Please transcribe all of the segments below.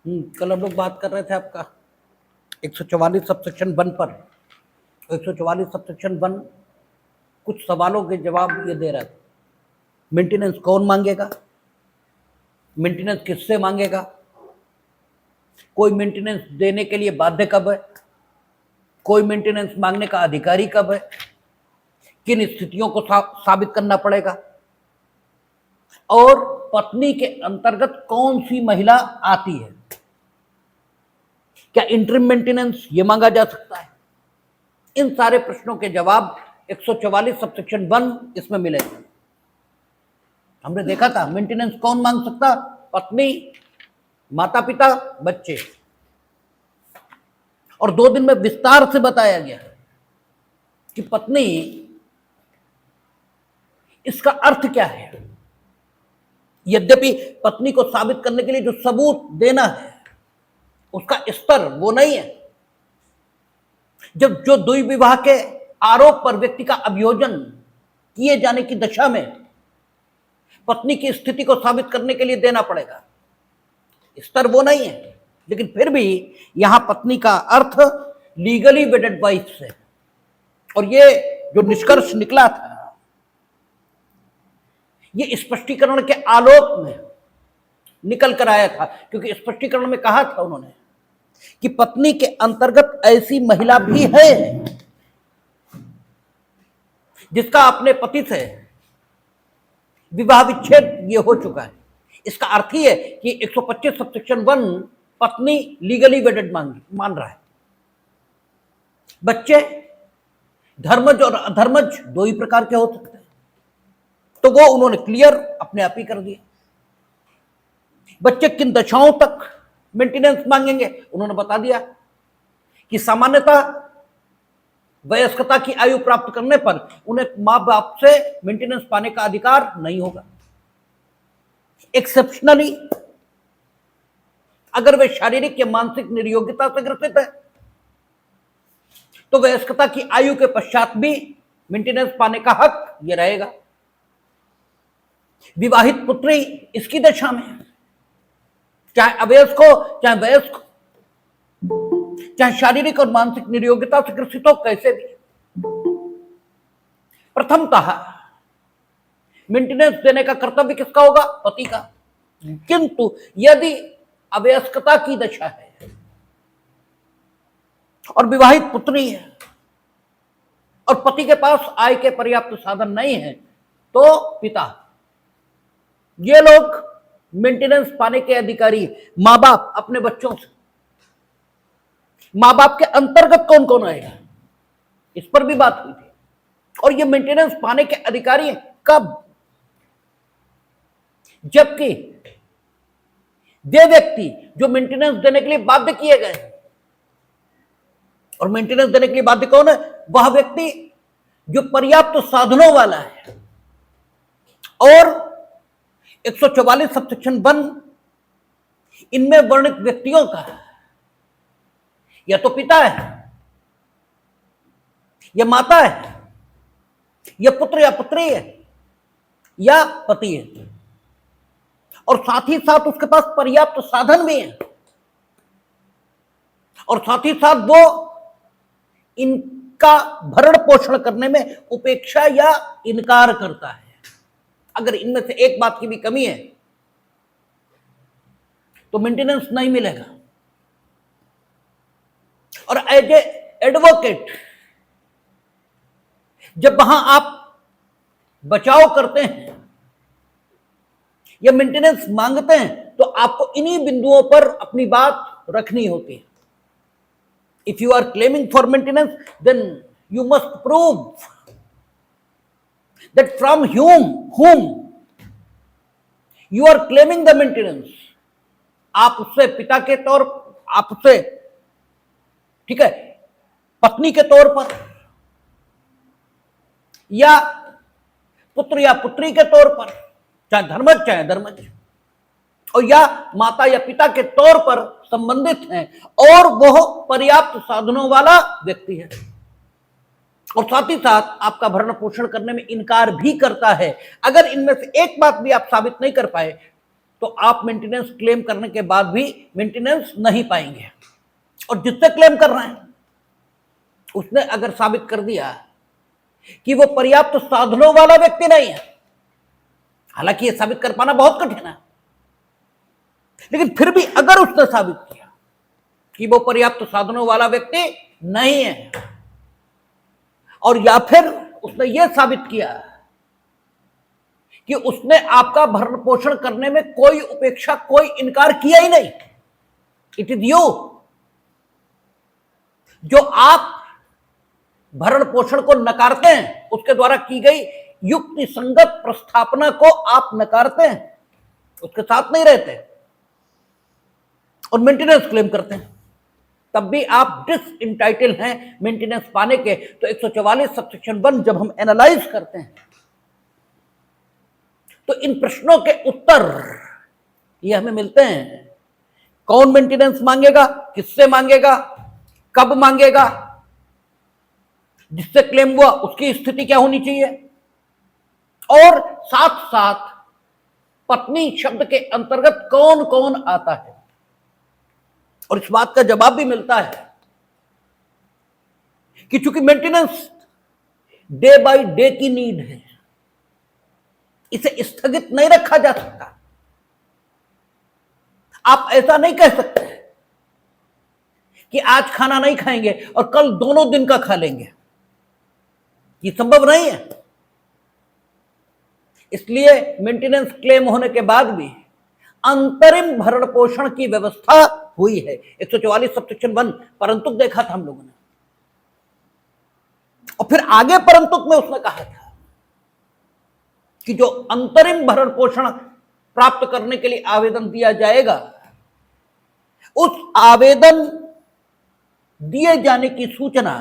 कल हम लोग बात कर रहे थे आपका 144 सबसेक्शन 1 पर। 144 सबसेक्शन 1 कुछ सवालों के जवाब ये दे रहा था। मेंटेनेंस कौन मांगेगा, मेंटेनेंस किससे मांगेगा, कोई मेंटेनेंस देने के लिए बाध्य कब है, कोई मेंटेनेंस मांगने का अधिकारी कब है, किन स्थितियों को साबित करना पड़ेगा, और पत्नी के अंतर्गत कौन सी महिला आती है, क्या इंटरिम मेंटेनेंस ये मांगा जा सकता है। इन सारे प्रश्नों के जवाब 144 सबसेक्शन 1 इसमें मिलेगा। हमने देखा था मेंटेनेंस कौन मांग सकता, पत्नी, माता पिता, बच्चे। और 2 दिन में विस्तार से बताया गया कि पत्नी, इसका अर्थ क्या है। यद्यपि पत्नी को साबित करने के लिए जो सबूत देना है उसका स्तर वो नहीं है। जब जो द्विविवाह के आरोप पर व्यक्ति का अभियोजन किए जाने की दशा में पत्नी की स्थिति को साबित करने के लिए देना पड़ेगा, स्तर वो नहीं है। लेकिन फिर भी यहां पत्नी का अर्थ लीगली वेडेड वाइफ से, और ये जो निष्कर्ष निकला था ये स्पष्टीकरण के आलोक में निकल कर आया था, क्योंकि स्पष्टीकरण में कहा था उन्होंने कि पत्नी के अंतर्गत ऐसी महिला भी है जिसका अपने पति से विवाह विच्छेद ये हो चुका है। इसका अर्थ ही है कि 125 सबसेक्शन 1 पत्नी लीगली वेडेड मान रहा है। बच्चे धर्मज और अधर्मज 2 ही प्रकार के हो सकते हैं, तो वो उन्होंने क्लियर अपने आप ही कर दिया। बच्चे किन दशाओं तक मेंटेनेंस मांगेंगे उन्होंने बता दिया कि सामान्यतः वयस्कता की आयु प्राप्त करने पर उन्हें मां बाप से मेंटेनेंस पाने का अधिकार नहीं होगा। एक्सेप्शनली अगर वे शारीरिक या मानसिक निर्योग्यता से ग्रसित है तो वयस्कता की आयु के पश्चात भी मेंटेनेंस पाने का हक यह रहेगा। विवाहित पुत्री इसकी दशा में, चाहे अवयस्क हो चाहे वयस्क, चाहे शारीरिक और मानसिक निर्योग्यता से ग्रसित हो, कैसे भी, प्रथमतः मेंटेनेंस देने का कर्तव्य किसका होगा, पति का। किंतु यदि अवयस्कता की दशा है और विवाहित पुत्री है और पति के पास आय के पर्याप्त साधन नहीं है तो पिता, ये लोग मेंटेनेंस पाने के अधिकारी। मां बाप अपने बच्चों से, मां बाप के अंतर्गत कौन कौन आएगा इस पर भी बात हुई थी। और ये मेंटेनेंस पाने के अधिकारी कब, जबकि वे व्यक्ति जो मेंटेनेंस देने के लिए बाध्य किए गए, और मेंटेनेंस देने के लिए बाध्य कौन है, वह व्यक्ति जो पर्याप्त साधनों वाला है। और 144 सबसेक्शन 1 इनमें वर्णित व्यक्तियों का या तो पिता है या माता है या पुत्र या पुत्री है या पति है, और साथ ही साथ उसके पास पर्याप्त साधन भी है, और साथ ही साथ वो इनका भरण पोषण करने में उपेक्षा या इनकार करता है। अगर इनमें से एक बात की भी कमी है तो मेंटेनेंस नहीं मिलेगा। और एज ए एडवोकेट जब वहां आप बचाव करते हैं या मेंटेनेंस मांगते हैं तो आपको इन्हीं बिंदुओं पर अपनी बात रखनी होती है। If you are claiming for maintenance then you must prove that from whom you are claiming the maintenance। आप उससे पिता के तौर, आप उससे, ठीक है, पत्नी के तौर पर या पुत्र या पुत्री के तौर पर, चाहे धर्मज चाहे धर्मज, और या माता या पिता के तौर पर संबंधित हैं और वह पर्याप्त साधनों वाला व्यक्ति है, और साथ ही साथ आपका भरण पोषण करने में इनकार भी करता है। अगर इनमें से एक बात भी आप साबित नहीं कर पाए तो आप मेंटेनेंस क्लेम करने के बाद भी मेंटेनेंस नहीं पाएंगे। और जिससे क्लेम कर रहे हैं उसने अगर साबित कर दिया कि वो पर्याप्त साधनों वाला व्यक्ति नहीं है, हालांकि ये साबित कर पाना बहुत कठिन है, लेकिन फिर भी अगर उसने साबित किया कि वो पर्याप्त साधनों वाला व्यक्ति नहीं है, और या फिर उसने ये साबित किया कि उसने आपका भरण पोषण करने में कोई उपेक्षा, कोई इनकार किया ही नहीं, इट इज यू, जो आप भरण पोषण को नकारते हैं उसके द्वारा की गई युक्ति संगत प्रस्थापना को आप नकारते हैं, उसके साथ नहीं रहते और मेंटेनेंस क्लेम करते हैं, तब भी आप डिसइंटाइटल हैं मेंटेनेंस पाने के। तो 144 सबसेक्शन 1 जब हम एनालाइज करते हैं तो इन प्रश्नों के उत्तर ये हमें मिलते हैं। कौन मेंटेनेंस मांगेगा, किससे मांगेगा, कब मांगेगा, जिससे क्लेम हुआ उसकी स्थिति क्या होनी चाहिए, और साथ साथ पत्नी शब्द के अंतर्गत कौन कौन आता है। और इस बात का जवाब भी मिलता है कि चूंकि मेंटेनेंस डे बाय डे की नीड है, इसे स्थगित नहीं रखा जा सकता। आप ऐसा नहीं कह सकते कि आज खाना नहीं खाएंगे और कल दोनों दिन का खा लेंगे, ये संभव नहीं है। इसलिए मेंटेनेंस क्लेम होने के बाद भी अंतरिम भरण पोषण की व्यवस्था हुई है। 144 सबसेक्शन 1 परंतु देखा था हम लोगों ने, और फिर आगे परंतु में उसने कहा था कि जो अंतरिम भरण पोषण प्राप्त करने के लिए आवेदन दिया जाएगा, उस आवेदन दिए जाने की सूचना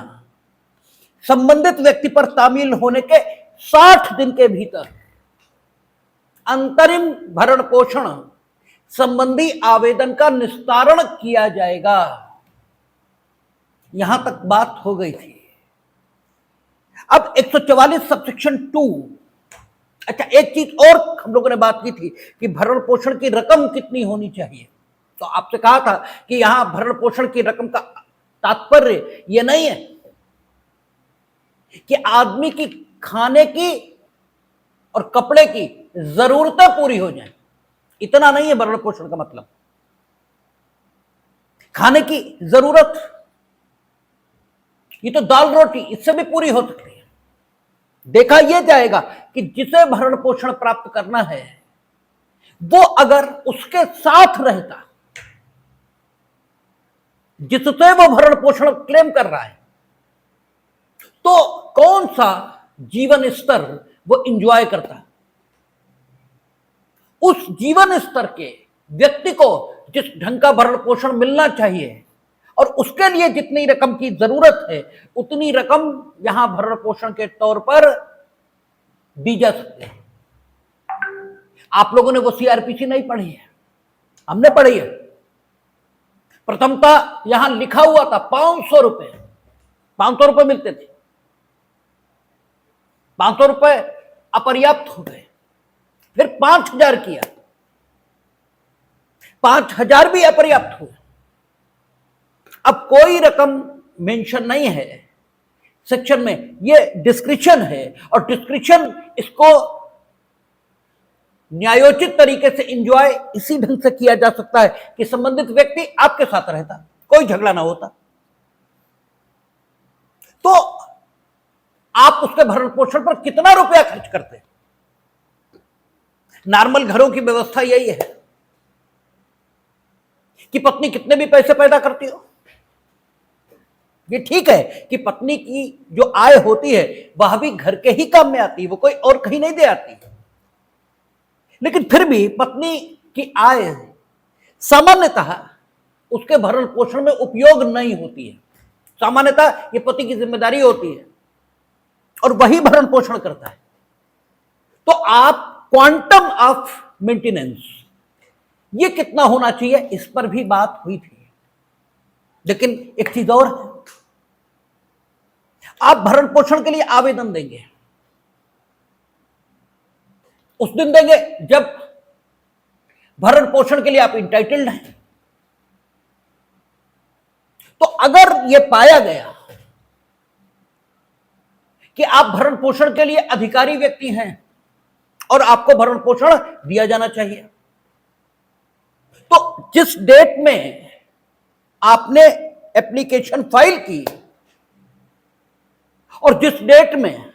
संबंधित व्यक्ति पर तामील होने के 60 दिन के भीतर अंतरिम भरण पोषण संबंधी आवेदन का निस्तारण किया जाएगा। यहां तक बात हो गई थी। अब 144 सबसेक्शन 2, अच्छा एक चीज और हम लोगों ने बात की थी कि भरण पोषण की रकम कितनी होनी चाहिए। तो आपसे कहा था कि यहां भरण पोषण की रकम का तात्पर्य यह नहीं है कि आदमी की खाने की और कपड़े की जरूरतें पूरी हो जाएं, इतना नहीं है भरण पोषण का मतलब। खाने की जरूरत, ये तो दाल रोटी इससे भी पूरी हो सकती है। देखा यह जाएगा कि जिसे भरण पोषण प्राप्त करना है वो अगर उसके साथ रहता, जिससे वो भरण पोषण क्लेम कर रहा है, तो कौन सा जीवन स्तर वो एंजॉय करता। उस जीवन स्तर के व्यक्ति को जिस ढंग का भरण पोषण मिलना चाहिए और उसके लिए जितनी रकम की जरूरत है उतनी रकम यहां भरण पोषण के तौर पर दी जा सकती है। आप लोगों ने वो सीआरपीसी नहीं पढ़ी है, हमने पढ़ी है। प्रथमतः यहां लिखा हुआ था 500 रुपए, 500 रुपए मिलते थे, 500 रुपए अपर्याप्त हो गए, फिर 5000 किया, 5000 भी अपर्याप्त हुए। अब कोई रकम मेंशन नहीं है सेक्शन में, ये डिस्क्रिप्शन है, और डिस्क्रिप्शन इसको न्यायोचित तरीके से एंजॉय इसी ढंग से किया जा सकता है कि संबंधित व्यक्ति आपके साथ रहता, कोई झगड़ा ना होता, तो आप उसके भरण पोषण पर कितना रुपया खर्च करते हैं। नॉर्मल घरों की व्यवस्था यही है कि पत्नी कितने भी पैसे पैदा करती हो, ये ठीक है कि पत्नी की जो आय होती है वह भी घर के ही काम में आती है, वो कोई और कहीं नहीं दे आती, लेकिन फिर भी पत्नी की आय सामान्यतः उसके भरण पोषण में उपयोग नहीं होती है। सामान्यतः ये पति की जिम्मेदारी होती है और वही भरण पोषण करता है। तो आप क्वांटम ऑफ मेंटेनेंस ये कितना होना चाहिए, इस पर भी बात हुई थी। लेकिन एक चीज और है, आप भरण पोषण के लिए आवेदन देंगे उस दिन देंगे जब भरण पोषण के लिए आप इंटाइटल्ड हैं। तो अगर यह पाया गया कि आप भरण पोषण के लिए अधिकारी व्यक्ति हैं और आपको भरण पोषण दिया जाना चाहिए, तो जिस डेट में आपने एप्लीकेशन फाइल की और जिस डेट में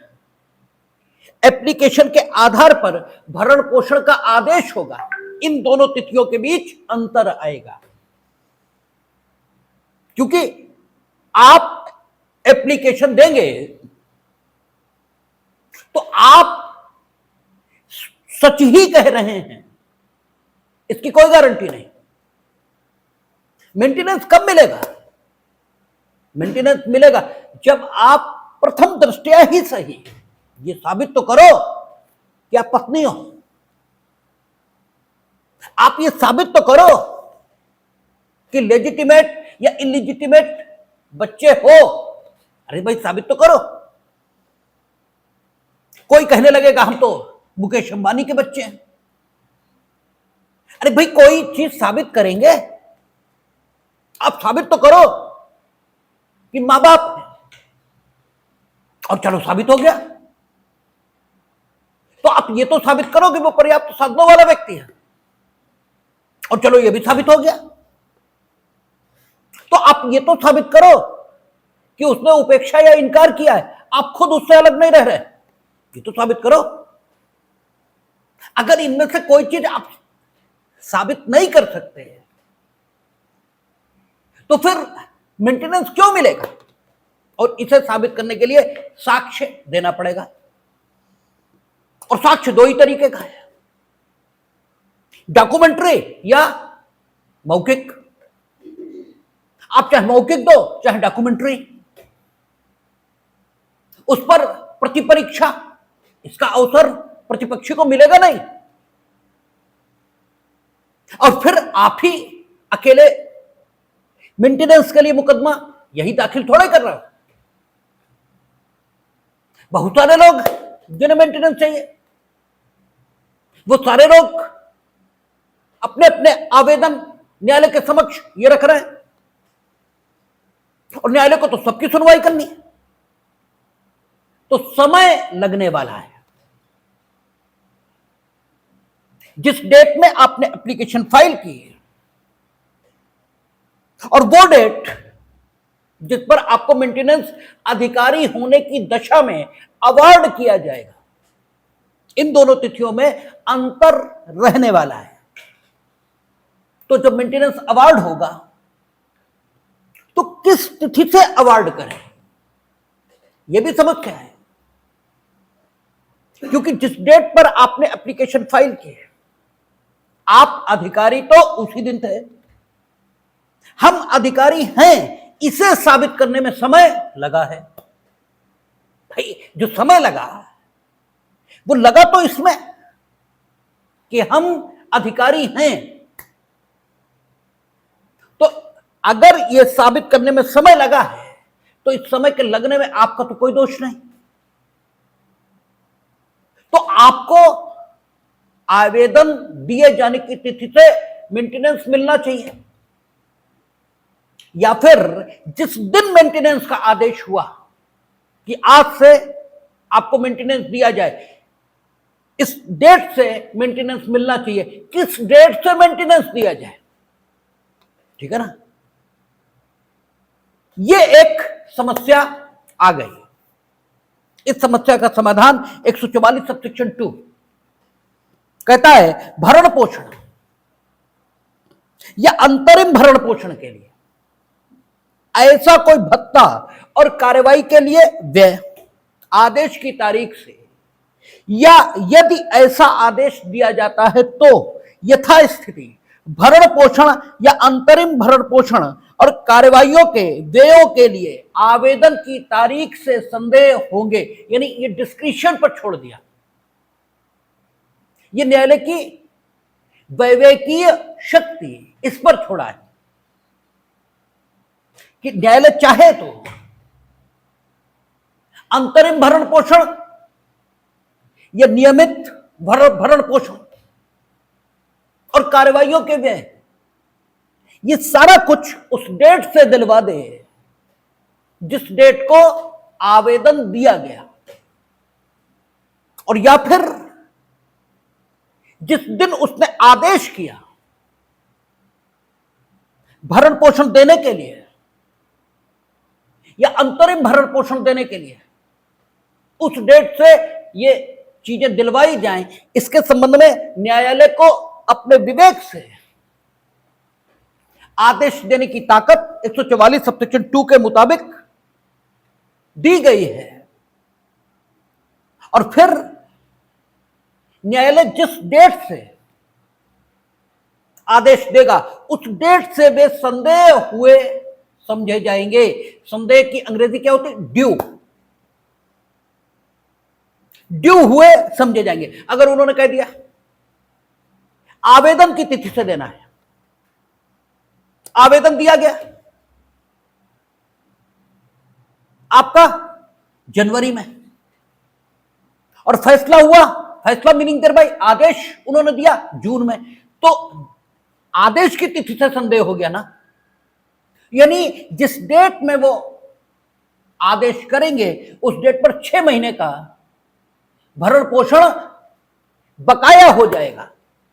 एप्लीकेशन के आधार पर भरण पोषण का आदेश होगा, इन दोनों तिथियों के बीच अंतर आएगा, क्योंकि आप एप्लीकेशन देंगे तो आप सच ही कह रहे हैं, इसकी कोई गारंटी नहीं। मेंटेनेंस कब मिलेगा? मेंटेनेंस मिलेगा जब आप प्रथम दृष्टया ही सही ये साबित तो करो कि आप पत्नी हो, आप ये साबित तो करो कि लेजिटिमेट या इलिजिटिमेट बच्चे हो। अरे भाई साबित तो करो। कोई कहने लगेगा हम तो मुकेश अंबानी के बच्चे हैं। अरे भाई कोई चीज साबित करेंगे, आप साबित तो करो कि मां बाप हैं, और चलो साबित हो गया, तो आप ये तो साबित करो कि वो पर्याप्त साधनों वाला व्यक्ति है, और चलो ये भी साबित हो गया। तो आप ये तो साबित करो कि उसने उपेक्षा या इनकार किया है, आप खुद उससे अलग नहीं रह रहे, ये तो साबित करो। अगर इनमें से कोई चीज आप साबित नहीं कर सकते तो फिर मेंटेनेंस क्यों मिलेगा? और इसे साबित करने के लिए साक्ष्य देना पड़ेगा, और साक्ष्य दो ही तरीके का है, डॉक्यूमेंट्री या मौखिक। आप चाहे मौखिक दो चाहे डॉक्यूमेंट्री, उस पर प्रतिपरीक्षा, इसका अवसर प्रतिपक्षी को मिलेगा नहीं, और फिर आप ही अकेले मेंटेनेंस के लिए मुकदमा यही दाखिल थोड़ा कर रहा है। बहुत सारे लोग जिन्हें मेंटेनेंस चाहिए, वो सारे लोग अपने अपने आवेदन न्यायालय के समक्ष ये रख रहे हैं, और न्यायालय को तो सबकी सुनवाई करनी है, तो समय लगने वाला है। जिस डेट में आपने एप्लीकेशन फाइल की और वो डेट जिस पर आपको मेंटेनेंस अधिकारी होने की दशा में अवार्ड किया जाएगा, इन दोनों तिथियों में अंतर रहने वाला है। तो जब मेंटेनेंस अवार्ड होगा तो किस तिथि से अवार्ड करें, यह भी समस्या है, क्योंकि जिस डेट पर आपने एप्लीकेशन फाइल की है, आप अधिकारी तो उसी दिन थे, हम अधिकारी हैं, इसे साबित करने में समय लगा है। भाई जो समय लगा वो लगा तो इसमें कि हम अधिकारी हैं, तो अगर यह साबित करने में समय लगा है तो इस समय के लगने में आपका तो कोई दोष नहीं। तो आपको आवेदन दिए जाने की तिथि से मेंटेनेंस मिलना चाहिए, या फिर जिस दिन मेंटेनेंस का आदेश हुआ कि आज से आपको मेंटेनेंस दिया जाए, इस डेट से मेंटेनेंस मिलना चाहिए। किस डेट से मेंटेनेंस दिया जाए, ठीक है ना? यह एक समस्या आ गई। इस समस्या का समाधान 144 सबसेक्शन 2 कहता है, भरण पोषण या अंतरिम भरण पोषण के लिए ऐसा कोई भत्ता और कार्रवाई के लिए व्यय आदेश की तारीख से, या यदि ऐसा आदेश दिया जाता है तो यथास्थिति भरण पोषण या अंतरिम भरण पोषण और कार्रवाइयों के व्ययों के लिए आवेदन की तारीख से संदेह होंगे। यानी ये डिस्क्रिशन पर छोड़ दिया, ये न्यायालय की वैवेकीय शक्ति इस पर छोड़ा है कि न्यायालय चाहे तो अंतरिम भरण पोषण या नियमित भरण पोषण और कार्रवाइयों के व्यय, ये सारा कुछ उस डेट से दिलवा दे जिस डेट को आवेदन दिया गया, और या फिर जिस दिन उसने आदेश किया भरण पोषण देने के लिए या अंतरिम भरण पोषण देने के लिए, उस डेट से ये चीजें दिलवाई जाएं। इसके संबंध में न्यायालय को अपने विवेक से आदेश देने की ताकत 144 सबसेक्शन 2 के मुताबिक दी गई है। और फिर न्यायालय जिस डेट से आदेश देगा उस डेट से वे संदेह हुए समझे जाएंगे। संदेह की अंग्रेजी क्या होती है? ड्यू हुए समझे जाएंगे। अगर उन्होंने कह दिया आवेदन की तिथि से देना है, आवेदन दिया गया आपका जनवरी में और फैसला हुआ, फैसला मीनिंग देयर बाय आदेश उन्होंने दिया जून में, तो आदेश की तिथि से संदेह हो गया ना। यानी जिस डेट में वो आदेश करेंगे उस डेट पर 6 महीने का भरण पोषण बकाया हो जाएगा,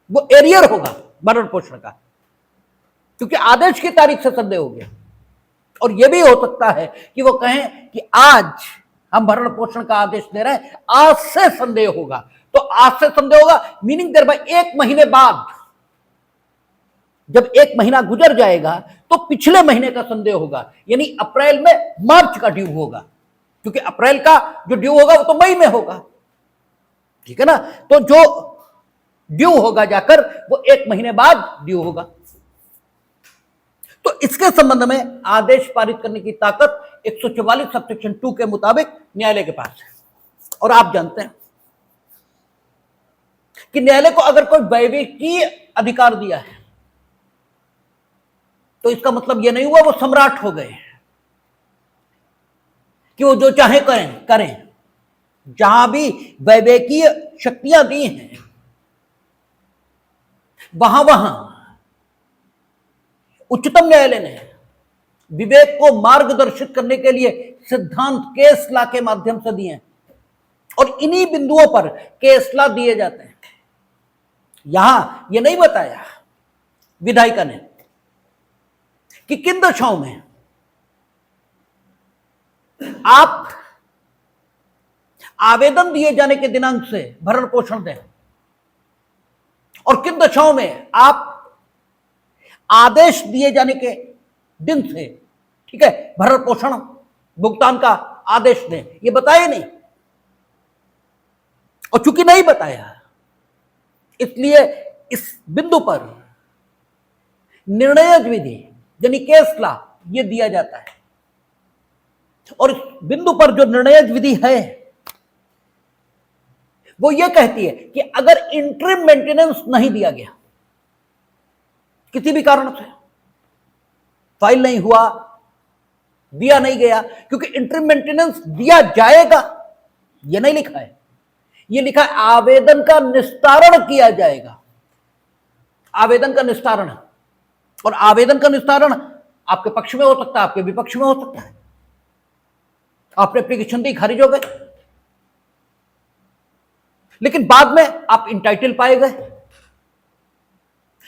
वो एरियर होगा भरण पोषण का, क्योंकि आदेश की तारीख से संदेह हो गया। और यह भी हो सकता है कि वो कहें कि आज हम भरण पोषण का आदेश दे रहे हैं, आज से संदेह होगा, तो आज से संदेह होगा मीनिंग देयर बाय 1 महीने बाद, जब 1 महीना गुजर जाएगा तो पिछले महीने का संदेह होगा, यानी अप्रैल में मार्च का ड्यू होगा, क्योंकि अप्रैल का जो ड्यू होगा वो तो मई में होगा, ठीक है ना। तो जो ड्यू होगा जाकर वो 1 महीने बाद ड्यू होगा। तो इसके संबंध में आदेश पारित करने की ताकत 144 सबसेक्शन 2 के मुताबिक न्यायालय के पास है। और आप जानते हैं कि न्यायालय को अगर कोई वैविकीय अधिकार दिया है तो इसका मतलब यह नहीं हुआ वो सम्राट हो गए कि वो जो चाहे करें। जहां भी वैवेकीय शक्तियां दी हैं वहां उच्चतम न्यायालय ने विवेक को मार्गदर्शित करने के लिए सिद्धांत केस लॉ के माध्यम से दिए हैं, और इन्हीं बिंदुओं पर केस लॉ दिए जाते हैं। यहां यह नहीं बताया विधायिका ने कि किन दशाओं में आप आवेदन दिए जाने के दिनांक से भरण पोषण दें और किन दशाओं में आप आदेश दिए जाने के दिन से, ठीक है, भरण पोषण भुगतान का आदेश दें, ये बताया नहीं। और चूंकि नहीं बताया इसलिए इस बिंदु पर निर्णय विधि यानी केस लॉ ये दिया जाता है। और इस बिंदु पर जो निर्णय विधि है वो ये कहती है कि अगर इंटरिम मेंटेनेंस नहीं दिया गया, किसी भी कारण से फाइल नहीं हुआ, दिया नहीं गया, क्योंकि इंटरिम मेंटेनेंस दिया जाएगा ये नहीं लिखा है, ये लिखा है आवेदन का निस्तारण किया जाएगा। आवेदन का निस्तारण, और आवेदन का निस्तारण आपके पक्ष में हो सकता है, आपके विपक्ष में हो सकता है। आपने एप्लीकेशन दी, खारिज हो गए, लेकिन बाद में आप इंटाइटल पाए गए।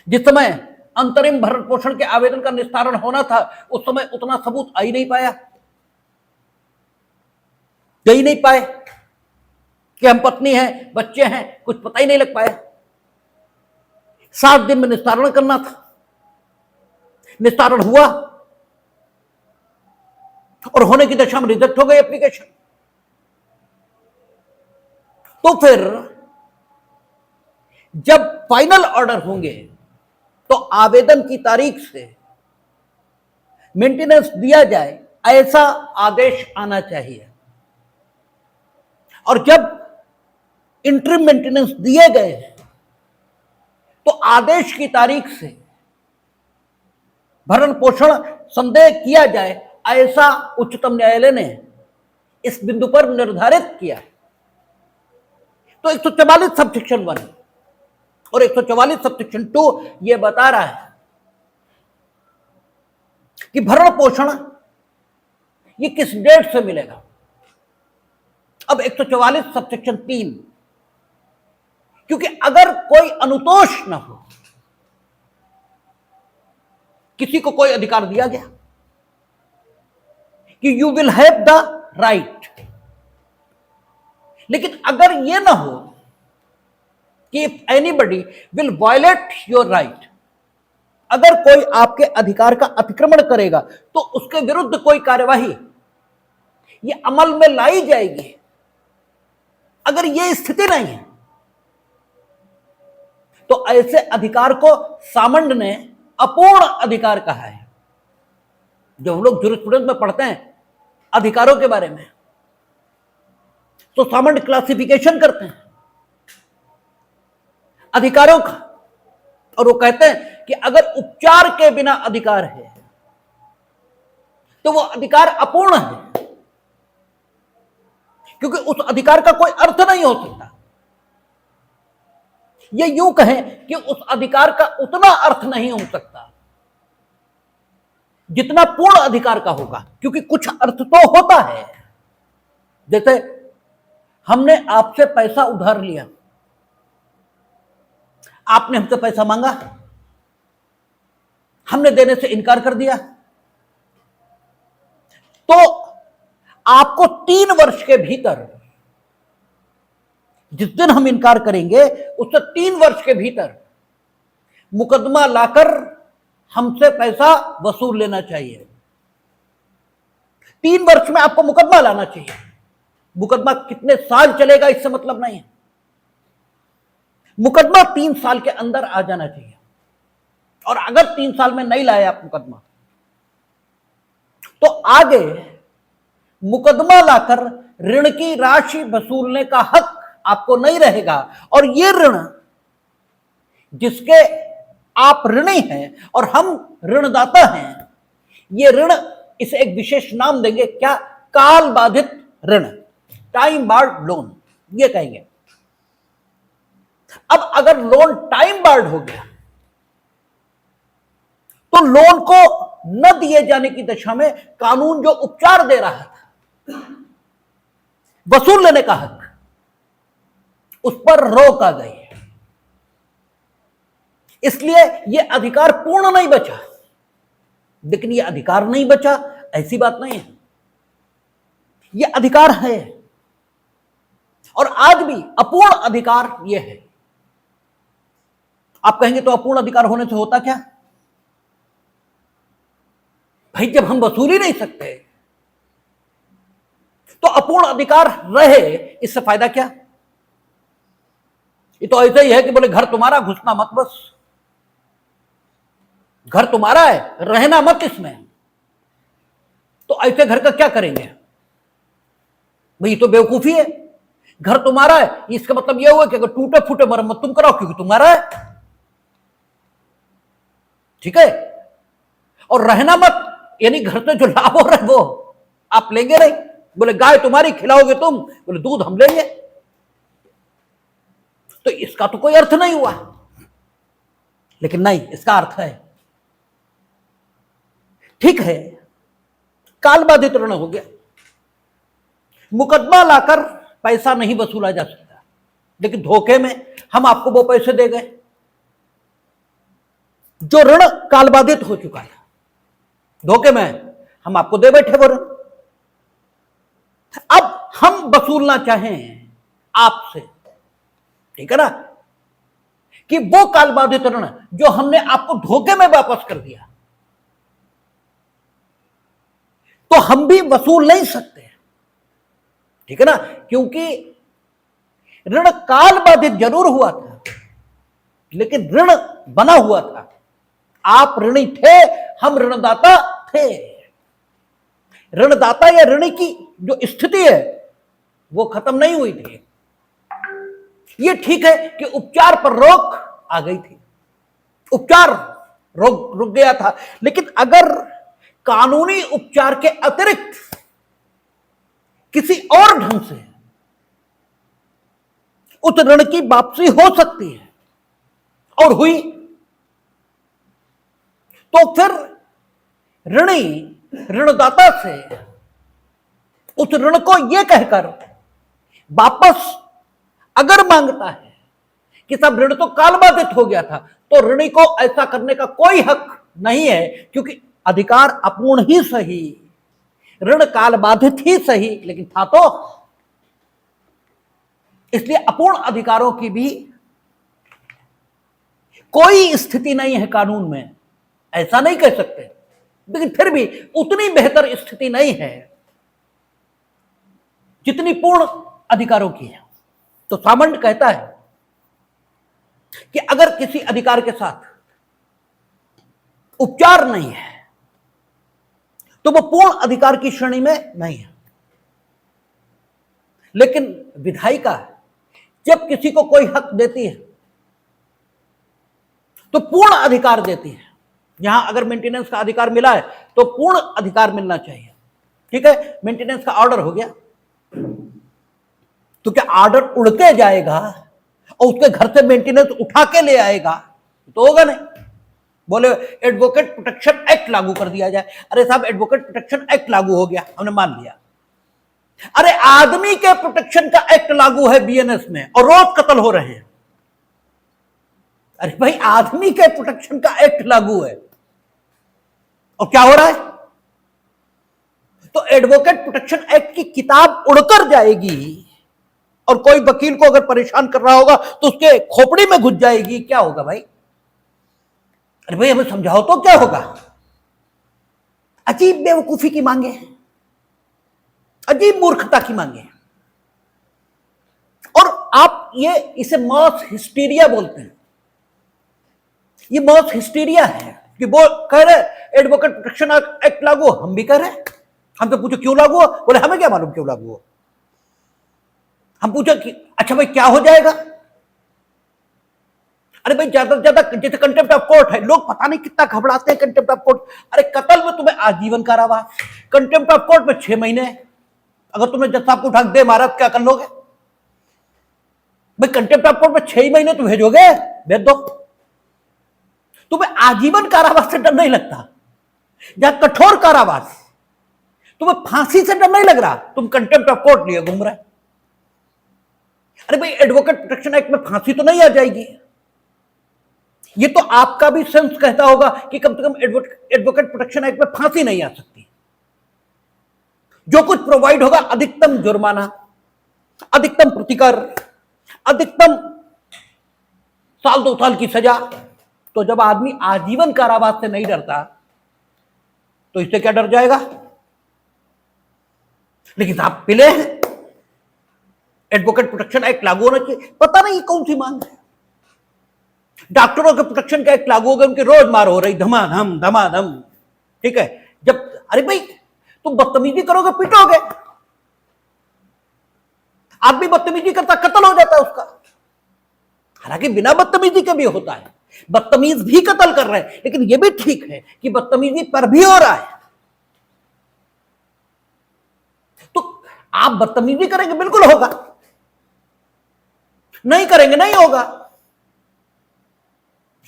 जिस समय अंतरिम भरण पोषण के आवेदन का निस्तारण होना था उस समय उतना सबूत आ ही नहीं पाया, दे ही नहीं पाए कि हम पत्नी हैं, बच्चे हैं, कुछ पता ही नहीं लग पाया। 7 दिन में निस्तारण करना था, निस्तारण हुआ और होने की दशा में रिजेक्ट हो गई एप्लीकेशन। तो फिर जब फाइनल ऑर्डर होंगे तो आवेदन की तारीख से मेंटेनेंस दिया जाए ऐसा आदेश आना चाहिए। और जब इंटरिम मेंटेनेंस दिए गए तो आदेश की तारीख से भरण पोषण संदेह किया जाए ऐसा उच्चतम न्यायालय ने इस बिंदु पर निर्धारित किया। तो 144 सबसेक्शन 1 और 144 सबसेक्शन 2 ये बता रहा है कि भरण पोषण ये किस डेट से मिलेगा। अब 144 सबसेक्शन 3, क्योंकि अगर कोई अनुतोष न हो, किसी को कोई अधिकार दिया गया कि you will have the right, लेकिन अगर यह ना हो कि if anybody will violate your right, अगर कोई आपके अधिकार का अतिक्रमण करेगा तो उसके विरुद्ध कोई कार्यवाही ये अमल में लाई जाएगी। अगर यह स्थिति नहीं है तो ऐसे अधिकार को सामंड ने अपूर्ण अधिकार कहा है। जब हम लोग ज्यूरिस्प्रूडेंस में पढ़ते हैं अधिकारों के बारे में तो सामंड क्लासिफिकेशन करते हैं अधिकारों का, और वो कहते हैं कि अगर उपचार के बिना अधिकार है तो वो अधिकार अपूर्ण है, क्योंकि उस अधिकार का कोई अर्थ नहीं हो सकता। ये यूं कहें कि उस अधिकार का उतना अर्थ नहीं हो सकता जितना पूर्ण अधिकार का होगा, क्योंकि कुछ अर्थ तो होता है। जैसे हमने आपसे पैसा उधार लिया, आपने हमसे पैसा मांगा, हमने देने से इनकार कर दिया, तो आपको 3 वर्ष के भीतर, जिस दिन हम इनकार करेंगे उससे 3 वर्ष के भीतर मुकदमा लाकर हमसे पैसा वसूल लेना चाहिए। 3 वर्ष में आपको मुकदमा लाना चाहिए। मुकदमा कितने साल चलेगा इससे मतलब नहीं है, मुकदमा 3 साल के अंदर आ जाना चाहिए। और अगर 3 साल में नहीं लाए आप मुकदमा तो आगे मुकदमा लाकर ऋण की राशि वसूलने का हक आपको नहीं रहेगा, और ये ऋण जिसके आप ऋणी हैं और हम ऋणदाता हैं, ये ऋण इसे एक विशेष नाम देंगे, क्या? काल बाधित ऋण, टाइम बार्ड लोन ये कहेंगे। अब अगर लोन टाइम बार्ड हो गया तो लोन को न दिए जाने की दशा में कानून जो उपचार दे रहा था, वसूल लेने का हक, उस पर रोक आ गई। इसलिए यह अधिकार पूर्ण नहीं बचा। लेकिन यह अधिकार नहीं बचा ऐसी बात नहीं है, यह अधिकार है, और आज भी अपूर्ण अधिकार यह है। आप कहेंगे तो अपूर्ण अधिकार होने से होता क्या? भाई जब हम वसूल ही नहीं सकते तो अपूर्ण अधिकार रहे, इससे फायदा क्या? ये तो ऐसा ही है कि बोले घर तुम्हारा घुसना मत, बस घर तुम्हारा है रहना मत इसमें। तो ऐसे घर का क्या करेंगे भाई? तो बेवकूफी है। घर तुम्हारा है इसका मतलब यह हुआ कि अगर टूटे फूटे मरम्मत तुम कराओ क्योंकि तुम्हारा है, ठीक है। और रहना मत यानी घर से जो लाभ हो रहा है वो आप लेंगे नहीं। बोले गाय तुम्हारी खिलाओगे तुम, बोले दूध हम लेंगे, तो इसका तो कोई अर्थ नहीं हुआ। लेकिन नहीं, इसका अर्थ है, ठीक है, काल बाधित ऋण हो गया, मुकदमा लाकर पैसा नहीं वसूला जा सकता, लेकिन धोखे में हम आपको वो पैसे दे गए जो ऋण काल बाधित हो चुका है। धोखे में हम आपको दे बैठे वो ऋण। अब हम वसूलना चाहें आपसे, ठीक है ना, कि वो काल बाधित ऋण जो हमने आपको धोखे में वापस कर दिया, तो हम भी वसूल नहीं सकते, ठीक है ना, क्योंकि ऋण काल बाधित जरूर हुआ था लेकिन ऋण बना हुआ था। आप ऋणी थे, हम ऋणदाता थे। ऋणदाता या ऋणी की जो स्थिति है वो खत्म नहीं हुई थी। ये ठीक है कि उपचार पर रोक आ गई थी, उपचार रुक गया था, लेकिन अगर कानूनी उपचार के अतिरिक्त किसी और ढंग से उस ऋण की वापसी हो सकती है और हुई तो फिर ऋणी ऋणदाता से उस ऋण को यह कहकर वापस अगर मांगता है कि सब ऋण तो कालबाधित हो गया था, तो ऋणी को ऐसा करने का कोई हक नहीं है, क्योंकि अधिकार अपूर्ण ही सही, ऋण कालबाधित ही सही, लेकिन था तो। इसलिए अपूर्ण अधिकारों की भी कोई स्थिति नहीं है कानून में, ऐसा नहीं कह सकते, लेकिन फिर भी उतनी बेहतर स्थिति नहीं है जितनी पूर्ण अधिकारों की है। तो सामंत कहता है कि अगर किसी अधिकार के साथ उपचार नहीं है तो वो पूर्ण अधिकार की श्रेणी में नहीं है। लेकिन विधायिका जब किसी को कोई हक देती है तो पूर्ण अधिकार देती है। यहां अगर मेंटेनेंस का अधिकार मिला है तो पूर्ण अधिकार मिलना चाहिए। ठीक है, मेंटेनेंस का ऑर्डर हो गया तो क्या ऑर्डर उड़ के जाएगा और उसके घर से मेंटेनेंस उठा के ले आएगा? तो होगा नहीं। बोले एडवोकेट प्रोटेक्शन एक्ट लागू कर दिया जाए। अरे साहब, एडवोकेट प्रोटेक्शन एक्ट लागू हो गया, हमने मान लिया। अरे आदमी के प्रोटेक्शन का एक्ट लागू है बीएनएस में और रोज कत्ल हो रहे हैं। अरे भाई, आदमी के प्रोटेक्शन का एक्ट लागू है और क्या हो रहा है? तो एडवोकेट प्रोटेक्शन एक्ट की किताब उड़कर जाएगी और कोई वकील को अगर परेशान कर रहा होगा तो उसके खोपड़ी में घुस जाएगी। क्या होगा भाई? अरे भाई, हमें समझाओ तो क्या होगा? अजीब बेवकूफी की मांगे हैं, अजीब मूर्खता की मांगे हैं। और आप इसे मॉस हिस्टीरिया बोलते हैं। ये मॉस हिस्टीरिया है कि वो कह रहे एडवोकेट प्रोटेक्शन एक्ट लागू, हम भी कह रहे हैं। हम तो पूछो क्यों लागू हो? बोले हमें क्या मालूम क्यों लागू हो। हम पूछो कि अच्छा भाई क्या हो जाएगा? अरे भाई, ज्यादा से ज्यादा जैसे कंटेम्प्ट ऑफ कोर्ट है, लोग पता नहीं कितना घबराते हैं कंटेम्प्ट ऑफ कोर्ट। अरे कत्ल में तुम्हें आजीवन कारावास, कंटेम्प्ट ऑफ कोर्ट में 6 महीने। अगर तुमने जज साहब को उठा दे मारा तो क्या कर लोगे भाई? कंटेम्प्ट ऑफ कोर्ट में 6 महीने तुम भेजोगे, भेज दो। तुम्हें आजीवन कारावास से डर नहीं लगता, जहां कठोर कारावास, तुम्हें फांसी से डर नहीं लग रहा, तुम कंटेम्प्ट ऑफ कोर्ट लिए घूम रहे। अरे भाई, एडवोकेट प्रोटेक्शन एक्ट में फांसी तो नहीं आ जाएगी। ये तो आपका भी सेंस कहता होगा कि कम से कम एडवोकेट प्रोटेक्शन एक्ट में फांसी नहीं आ सकती। जो कुछ प्रोवाइड होगा, अधिकतम जुर्माना, अधिकतम प्रतिकर, अधिकतम 1-2 साल की सजा। तो जब आदमी आजीवन कारावास से नहीं डरता तो इससे क्या डर जाएगा? लेकिन आप पिले हैं, एडवोकेट प्रोटेक्शन एक्ट लागू होना चाहिए। पता नहीं कौन सी मांग है। डॉक्टरों के प्रोटेक्शन का एक्ट लागू हो गया, उनकी रोज मार हो रही, धमाधम धमाधम। ठीक है, जब अरे भाई तुम बदतमीजी करोगे, पीटोगे। आदमी बदतमीजी करता, कत्ल हो जाता है उसका। हालांकि बिना बदतमीजी के भी होता है, बदतमीज भी कत्ल कर रहे हैं, लेकिन यह भी ठीक है कि बदतमीजी पर भी हो रहा है। तो आप बदतमीजी करेंगे, बिल्कुल होगा, नहीं करेंगे नहीं होगा।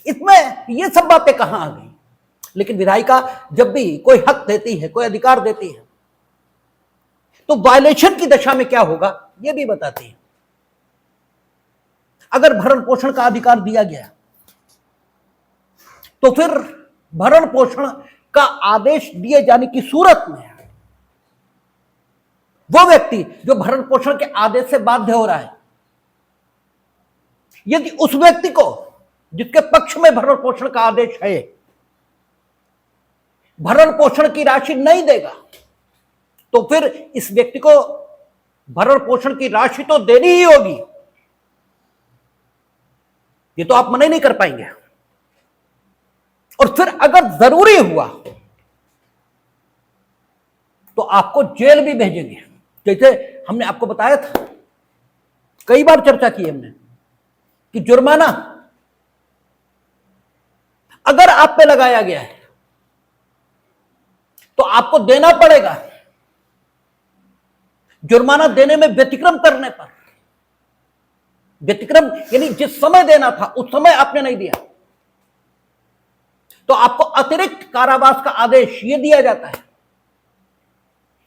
इसमें ये सब बातें कहां आ गई? लेकिन विधायिका जब भी कोई हक देती है, कोई अधिकार देती है, तो वायलेशन की दशा में क्या होगा यह भी बताती है। अगर भरण पोषण का अधिकार दिया गया तो फिर भरण पोषण का आदेश दिए जाने की सूरत में वो व्यक्ति जो भरण पोषण के आदेश से बाध्य हो रहा है, यदि उस व्यक्ति को जिसके पक्ष में भरण पोषण का आदेश है भरण पोषण की राशि नहीं देगा, तो फिर इस व्यक्ति को भरण पोषण की राशि तो देनी ही होगी। ये तो आप मना ही नहीं कर पाएंगे। और फिर अगर जरूरी हुआ तो आपको जेल भी भेजेंगे। जैसे हमने आपको बताया था, कई बार चर्चा की हमने कि जुर्माना अगर आप पे लगाया गया है तो आपको देना पड़ेगा। जुर्माना देने में व्यतिक्रम करने पर व्यतिक्रम यानी जिस समय देना था उस समय आपने नहीं दिया, तो आपको अतिरिक्त कारावास का आदेश ये दिया जाता है।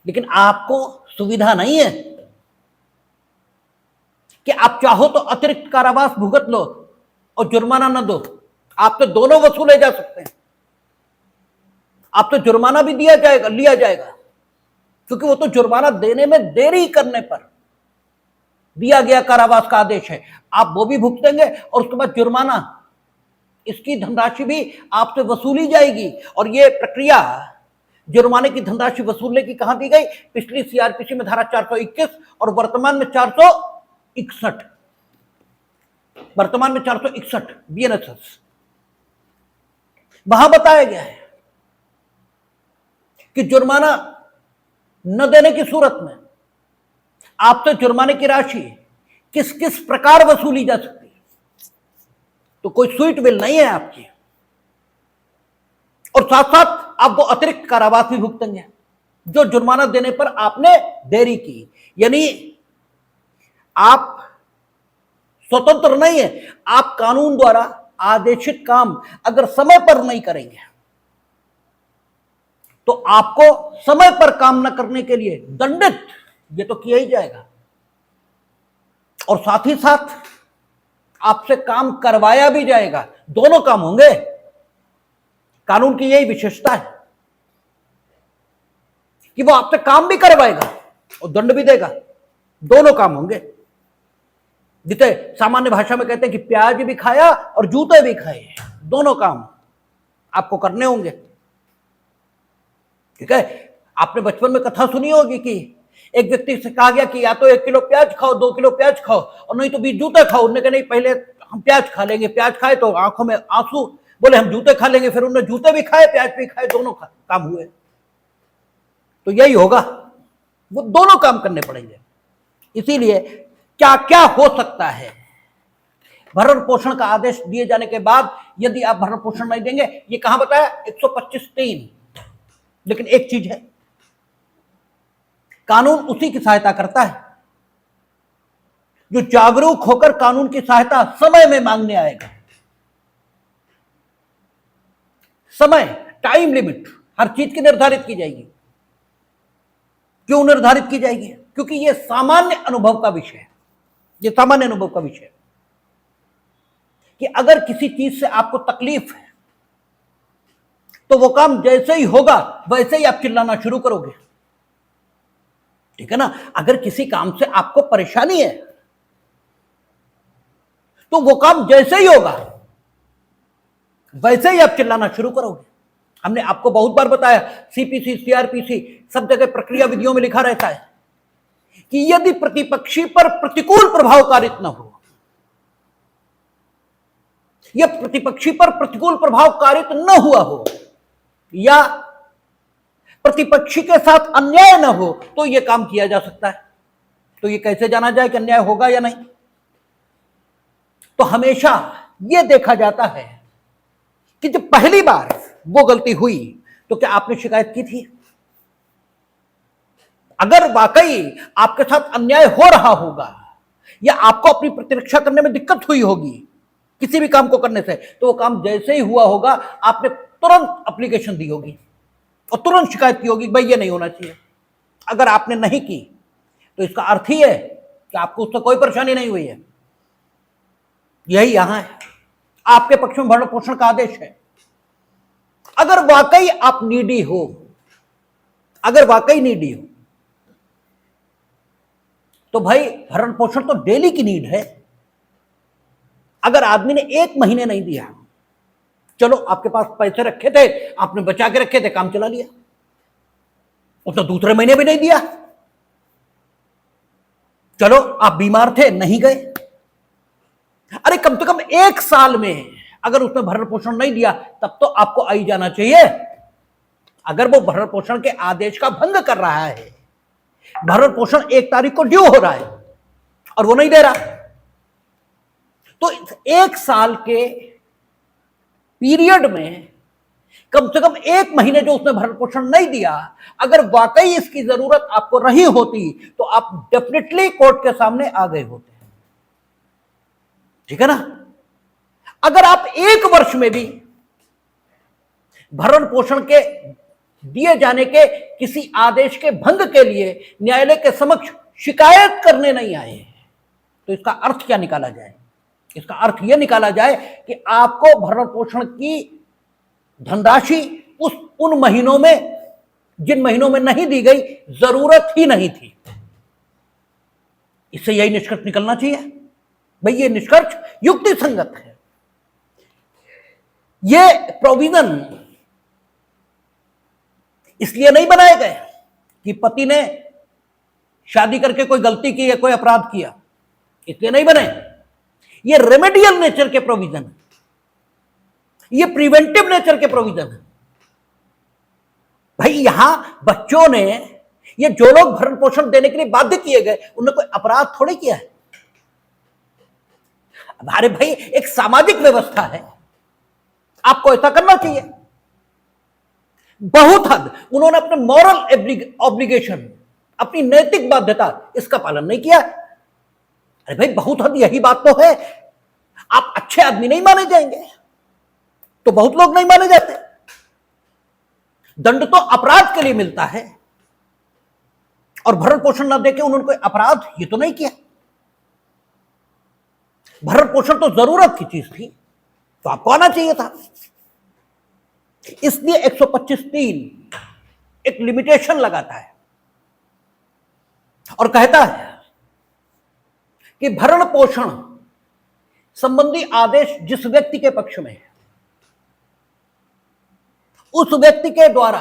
लेकिन आपको सुविधा नहीं है कि आप चाहो तो अतिरिक्त कारावास भुगत लो और जुर्माना न दो। आप तो दोनों वसूले जा सकते हैं। आप तो जुर्माना भी लिया जाएगा, क्योंकि वो तो जुर्माना देने में देरी करने पर दिया गया कारावास का आदेश है। आप वो भी भुगतेंगे और उसके बाद जुर्माना, इसकी धनराशि भी आपसे वसूली जाएगी। और ये प्रक्रिया जुर्माने की धनराशि वसूलने की कहां दी गई? पिछली सीआरपीसी में धारा 421 और वर्तमान में 461, वर्तमान में 461 बीएनएसएस, वहां बताया गया है कि जुर्माना न देने की सूरत में आपसे जुर्माने की राशि किस किस प्रकार वसूली जा सकती है। तो कोई स्वीट विल नहीं है आपकी, और साथ साथ आप वो अतिरिक्त कारावास भी भुगतेंगे जो जुर्माना देने पर आपने देरी की। यानी आप स्वतंत्र नहीं है, आप कानून द्वारा आदेशित काम अगर समय पर नहीं करेंगे तो आपको समय पर काम न करने के लिए दंडित ये तो किया ही जाएगा, और साथ ही साथ आपसे काम करवाया भी जाएगा। दोनों काम होंगे। कानून की यही विशेषता है कि वो आपसे काम भी करवाएगा और दंड भी देगा। दोनों काम होंगे। जिसे सामान्य भाषा में कहते हैं कि प्याज भी खाया और जूते भी खाए। दोनों काम आपको करने होंगे। ठीक है, आपने बचपन में कथा सुनी होगी कि एक व्यक्ति से कहा गया कि या तो 1 किलो प्याज खाओ, 2 किलो प्याज खाओ, और नहीं तो 20 जूते खाओ। उन्होंने कहा नहीं, पहले हम प्याज खा लेंगे। प्याज खाए तो आंखों में आंसू, बोले हम जूते खा लेंगे। फिर उन्होंने जूते भी खाए, प्याज भी खाए, दोनों काम हुए। तो यही होगा, वो दोनों काम करने पड़ेंगे। इसीलिए क्या क्या हो सकता है? भरण पोषण का आदेश दिए जाने के बाद यदि आप भरण पोषण नहीं देंगे, ये कहां बताया? 125(3). लेकिन एक चीज है, कानून उसी की सहायता करता है जो जागरूक होकर कानून की सहायता समय में मांगने आएगा। समय, टाइम लिमिट हर चीज की निर्धारित की जाएगी। क्यों निर्धारित की जाएगी? क्योंकि यह सामान्य अनुभव का विषय है। यह सामान्य अनुभव का विषय है कि अगर किसी चीज से आपको तकलीफ है तो वो काम जैसे ही होगा वैसे ही आप चिल्लाना शुरू करोगे। ठीक है ना? अगर किसी काम से आपको परेशानी है तो वो काम जैसे ही होगा वैसे ही आप चिल्लाना शुरू करोगे। हमने आपको बहुत बार बताया, सीपीसी, सीआरपीसी सब जगह प्रक्रिया विधियों में लिखा रहता है कि यदि प्रतिपक्षी पर प्रतिकूल प्रभाव कारित न हो, या प्रतिपक्षी पर प्रतिकूल प्रभाव कारित न हुआ हो, या प्रतिपक्षी के साथ अन्याय न हो, तो यह काम किया जा सकता है। तो यह कैसे जाना जाए कि अन्याय होगा या नहीं? तो हमेशा यह देखा जाता है कि जब पहली बार वो गलती हुई तो क्या आपने शिकायत की थी? अगर वाकई आपके साथ अन्याय हो रहा होगा या आपको अपनी प्रतिरक्षा करने में दिक्कत हुई होगी किसी भी काम को करने से, तो वो काम जैसे ही हुआ होगा आपने तुरंत एप्लीकेशन दी होगी और तुरंत शिकायत की होगी, भाई ये नहीं होना चाहिए। अगर आपने नहीं की तो इसका अर्थ ही है कि आपको उससे कोई परेशानी नहीं हुई है। यही यहां है, आपके पक्ष में भरण पोषण का आदेश है। अगर वाकई आप नीडी हो, अगर वाकई नीडी हो तो भाई भरण पोषण तो डेली की नीड है। अगर आदमी ने 1 महीने नहीं दिया, चलो आपके पास पैसे रखे थे, आपने बचा के रखे थे, काम चला लिया, उसने दूसरे महीने भी नहीं दिया, चलो आप बीमार थे नहीं गए, अरे कम से कम 1 साल में अगर उसने भरण पोषण नहीं दिया तब तो आपको आई जाना चाहिए। अगर वो भरण पोषण के आदेश का भंग कर रहा है, भरण पोषण 1 तारीख को ड्यू हो रहा है और वो नहीं दे रहा, तो 1 साल के पीरियड में कम से कम 1 महीने जो उसने भरण पोषण नहीं दिया, अगर वाकई इसकी जरूरत आपको रही होती तो आप डेफिनेटली कोर्ट के सामने आ गए होते। ठीक है ना। अगर आप एक वर्ष में भी भरण पोषण के दिए जाने के किसी आदेश के भंग के लिए न्यायालय के समक्ष शिकायत करने नहीं आए, तो इसका अर्थ क्या निकाला जाए? इसका अर्थ यह निकाला जाए कि आपको भरण पोषण की धनराशि उन महीनों में, जिन महीनों में नहीं दी गई, जरूरत ही नहीं थी। इससे यही निष्कर्ष निकलना चाहिए। भाई ये निष्कर्ष युक्ति संगत है। ये प्रोविजन इसलिए नहीं बनाए गए कि पति ने शादी करके कोई गलती की या कोई अपराध किया, इसलिए नहीं बने। ये रेमेडियल नेचर के प्रोविजन है, ये प्रिवेंटिव नेचर के प्रोविजन है। भाई यहां बच्चों ने, ये जो लोग भरण पोषण देने के लिए बाध्य किए गए, उन्होंने कोई अपराध थोड़े किया है। अरे भाई एक सामाजिक व्यवस्था है, आपको ऐसा करना चाहिए। बहुत हद उन्होंने अपने मॉरल ऑब्लिगेशन, अपनी नैतिक बाध्यता, इसका पालन नहीं किया। अरे भाई बहुत हद यही बात तो है। आप अच्छे आदमी नहीं माने जाएंगे तो बहुत लोग नहीं माने जाते। दंड तो अपराध के लिए मिलता है, और भरण पोषण ना देके उन्होंने कोई अपराध ये तो नहीं किया। भरण पोषण तो जरूरत की चीज थी, तो आपको आना चाहिए था। इसलिए 125(3) एक लिमिटेशन लगाता है और कहता है कि भरण पोषण संबंधी आदेश जिस व्यक्ति के पक्ष में है, उस व्यक्ति के द्वारा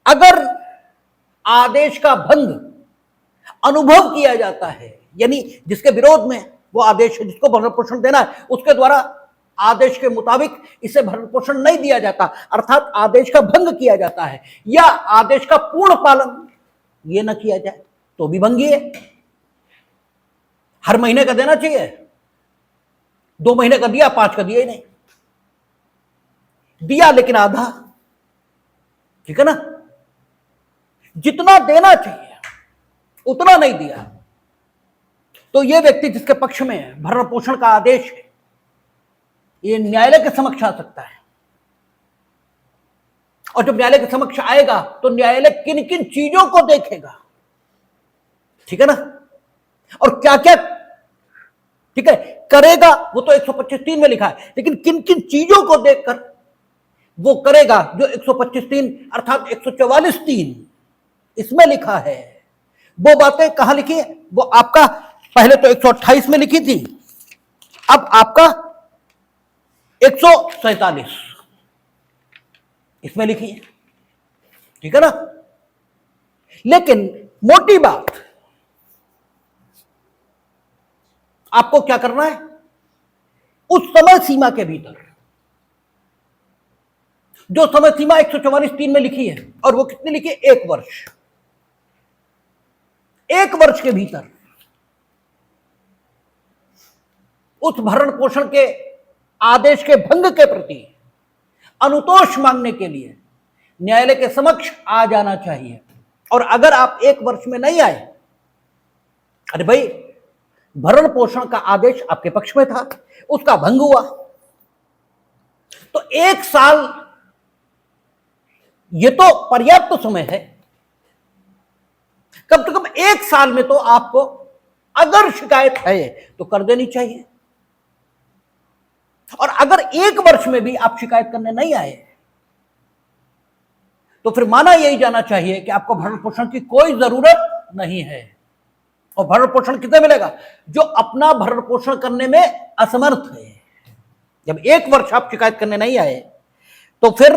अगर आदेश का भंग अनुभव किया जाता है, यानी जिसके विरोध में वो आदेश है, जिसको भरण पोषण देना है, उसके द्वारा आदेश के मुताबिक इसे भरण पोषण नहीं दिया जाता, अर्थात आदेश का भंग किया जाता है, या आदेश का पूर्ण पालन ये न किया जाए, तो भी भंगी है। हर महीने का देना चाहिए, 2 महीने का दिया, 5 का दिया ही नहीं, दिया लेकिन आधा, ठीक है ना। जितना देना चाहिए उतना नहीं दिया, तो यह व्यक्ति जिसके पक्ष में भरण पोषण का आदेश है, ये न्यायालय के समक्ष आ सकता है। और जब न्यायालय के समक्ष आएगा तो न्यायालय किन किन चीजों को देखेगा, ठीक है ना, और क्या क्या, ठीक है, करेगा, वो तो 125(3) में लिखा है, लेकिन किन किन चीजों को देखकर वो करेगा जो 125(3) अर्थात 144(3) इसमें लिखा है। वो बातें कहां लिखी है? वो आपका पहले तो 128 में लिखी थी, अब आपका 147 इसमें लिखी है, ठीक है ना। लेकिन मोटी बात, आपको क्या करना है, उस समय सीमा के भीतर, जो समय सीमा 144(3) में लिखी है, और वो कितनी लिखी है? 1 वर्ष। 1 वर्ष के भीतर उस भरण पोषण के आदेश के भंग के प्रति अनुतोष मांगने के लिए न्यायालय के समक्ष आ जाना चाहिए। और अगर आप 1 वर्ष में नहीं आए, अरे भाई भरण पोषण का आदेश आपके पक्ष में था, उसका भंग हुआ, तो 1 साल ये तो पर्याप्त समय है। कम से कम 1 साल में तो आपको अगर शिकायत है तो कर देनी चाहिए। और अगर 1 वर्ष में भी आप शिकायत करने नहीं आए, तो फिर माना यही जाना चाहिए कि आपको भरण पोषण की कोई जरूरत नहीं है। और भरण पोषण किसे मिलेगा? जो अपना भरण पोषण करने में असमर्थ है। जब 1 वर्ष आप शिकायत करने नहीं आए, तो फिर